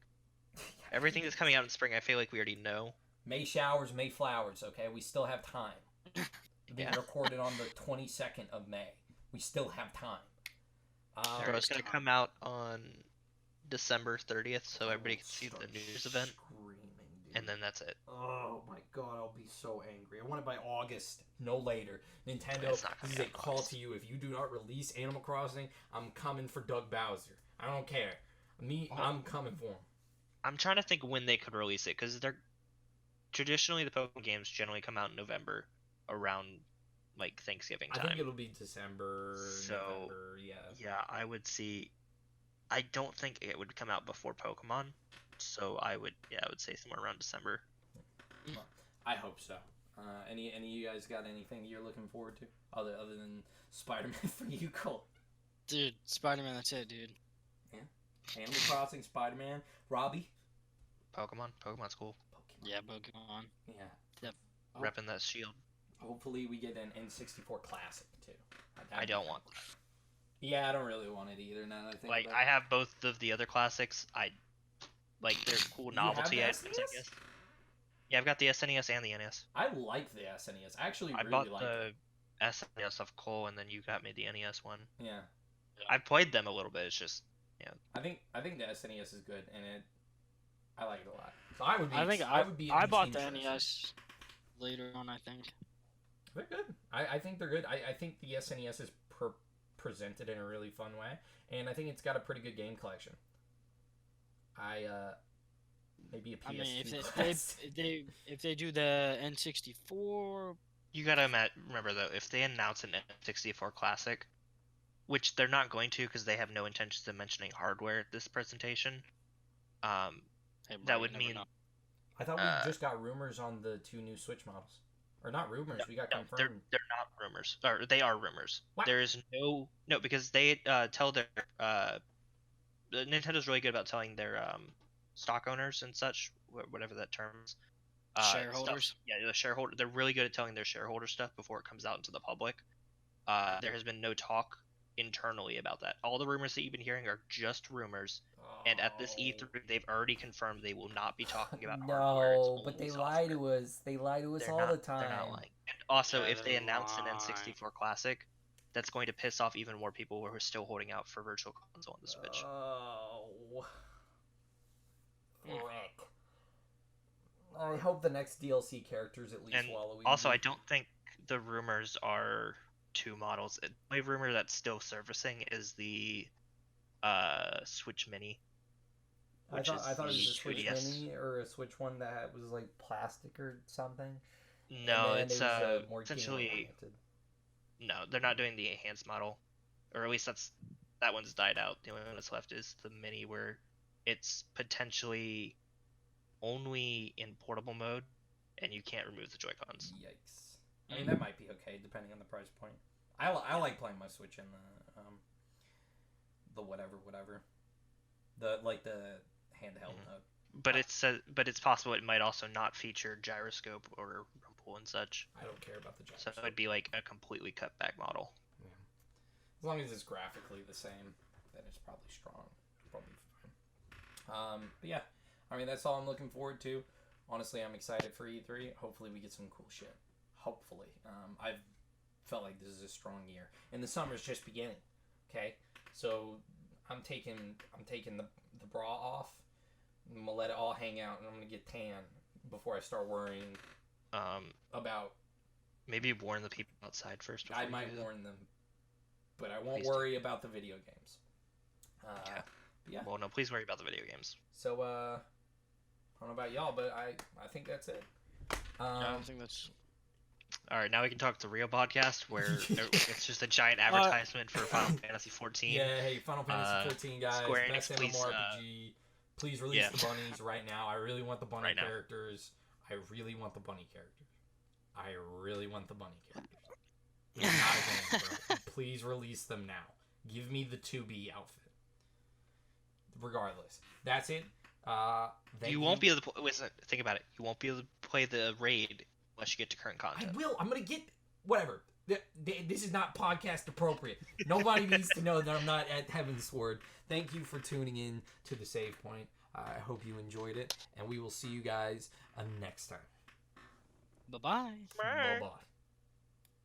Everything that's coming out in spring, I feel like we already know. May showers, May flowers. Okay, we still have time. Being recorded on the 22nd of May. We still have time. Bro, it's gonna come out on December 30th, so everybody can see the New Year's event. And then that's it. Oh my god, I'll be so angry. I want it by August, no later. Nintendo, this is a call to you. If you do not release Animal Crossing, I'm coming for Doug Bowser. I don't care. I'm coming for him. I'm trying to think when they could release it, because they're traditionally the Pokemon games generally come out in November, around like Thanksgiving time. I think it'll be December, November, yeah. Yeah, I would see. I don't think it would come out before Pokemon. So I would say somewhere around December. Well, I hope so. Any of you guys got anything you're looking forward to other than Spider-Man for you, Cole? Dude, Spider-Man, that's it, dude. Yeah. Animal Crossing, Spider-Man, Robbie. Pokemon's cool. Yeah, Pokemon. Yeah. Yep. Repping that shield. Hopefully we get an N64 Classic too. I don't want that. Yeah, I don't really want it either. Now that I think like about I have both of the other classics. They're cool novelty items, I guess. Yeah, I've got the SNES and the NES. I like the SNES. I actually really bought like the SNES of Cole, and then you got me the NES one. Yeah. I've played them a little bit. It's just, I think the SNES is good, and I like it a lot. So I would be. I bought the NES later on. I think they're good. I think they're good. I think the SNES is presented in a really fun way, and I think it's got a pretty good game collection. Maybe a PS2. I mean, if they do the N64, you gotta remember though, if they announce an N64 Classic, which they're not going to because they have no intentions of mentioning hardware at this presentation, that would mean. I thought we just got rumors on the 2 new Switch models, or not rumors. We got confirmed. They're not rumors, or they are rumors. What? There is no because they tell their Nintendo's really good about telling their stock owners and such, whatever that term is. Shareholders. Stuff. Yeah, the shareholder. They're really good at telling their shareholder stuff before it comes out into the public. There has been no talk internally about that. All the rumors that you've been hearing are just rumors. And at this E3, they've already confirmed they will not be talking about hardware. No, but they lie to us. They lie to us all the time. They're not lying. And also, if they announce an N64 Classic, that's going to piss off even more people who are still holding out for Virtual Console on the Switch. Oh. Frick. I hope the next DLC characters at least Waluigi. Also, I don't think the rumors are 2 models. The only rumor that's still surfacing is the Switch Mini. I thought it was a Switch Mini or a Switch one that was like plastic or something. No, it's more essentially. No, they're not doing the enhanced model, or at least that one's died out. The only one that's left is the Mini, where it's potentially only in portable mode, and you can't remove the Joy-Cons. Yikes! I mean, that might be okay depending on the price point. I like playing my Switch in the whatever, the handheld mode. But it's possible it might also not feature gyroscope or rumble and such. I don't care about the gyroscope. So it would be like a completely cut back model. Yeah. As long as it's graphically the same, then it's probably strong. Probably fine. But yeah, I mean that's all I'm looking forward to. Honestly, I'm excited for E3. Hopefully we get some cool shit. Hopefully. I've felt like this is a strong year, and the summer's just beginning. Okay, so I'm taking the bra off. I'm gonna let it all hang out, and I'm gonna get tan before I start worrying about. Maybe warn the people outside first. I might warn them, but I won't worry about the video games. Yeah. Well, no, please worry about the video games. So, I don't know about y'all, but I think that's it. I don't think All right, now we can talk the real podcast where it's just a giant advertisement for Final Fantasy 14. Yeah, hey, Final Fantasy 14 guys, Square Enix, best MMORPG. Please release the bunnies right now. I really want the bunny characters. I really want the bunny characters. I really want the bunny characters. Not a game, bro. Please release them now. Give me the 2B outfit. Regardless, that's it. You won't be able to listen. Think about it. You won't be able to play the raid unless you get to current content. I will. I'm gonna get whatever. This is not podcast appropriate. Nobody needs to know that I'm not at Heaven's Sword. Thank you for tuning in to the Save Point. I hope you enjoyed it, and we will see you guys next time. Bye-bye. Bye-bye.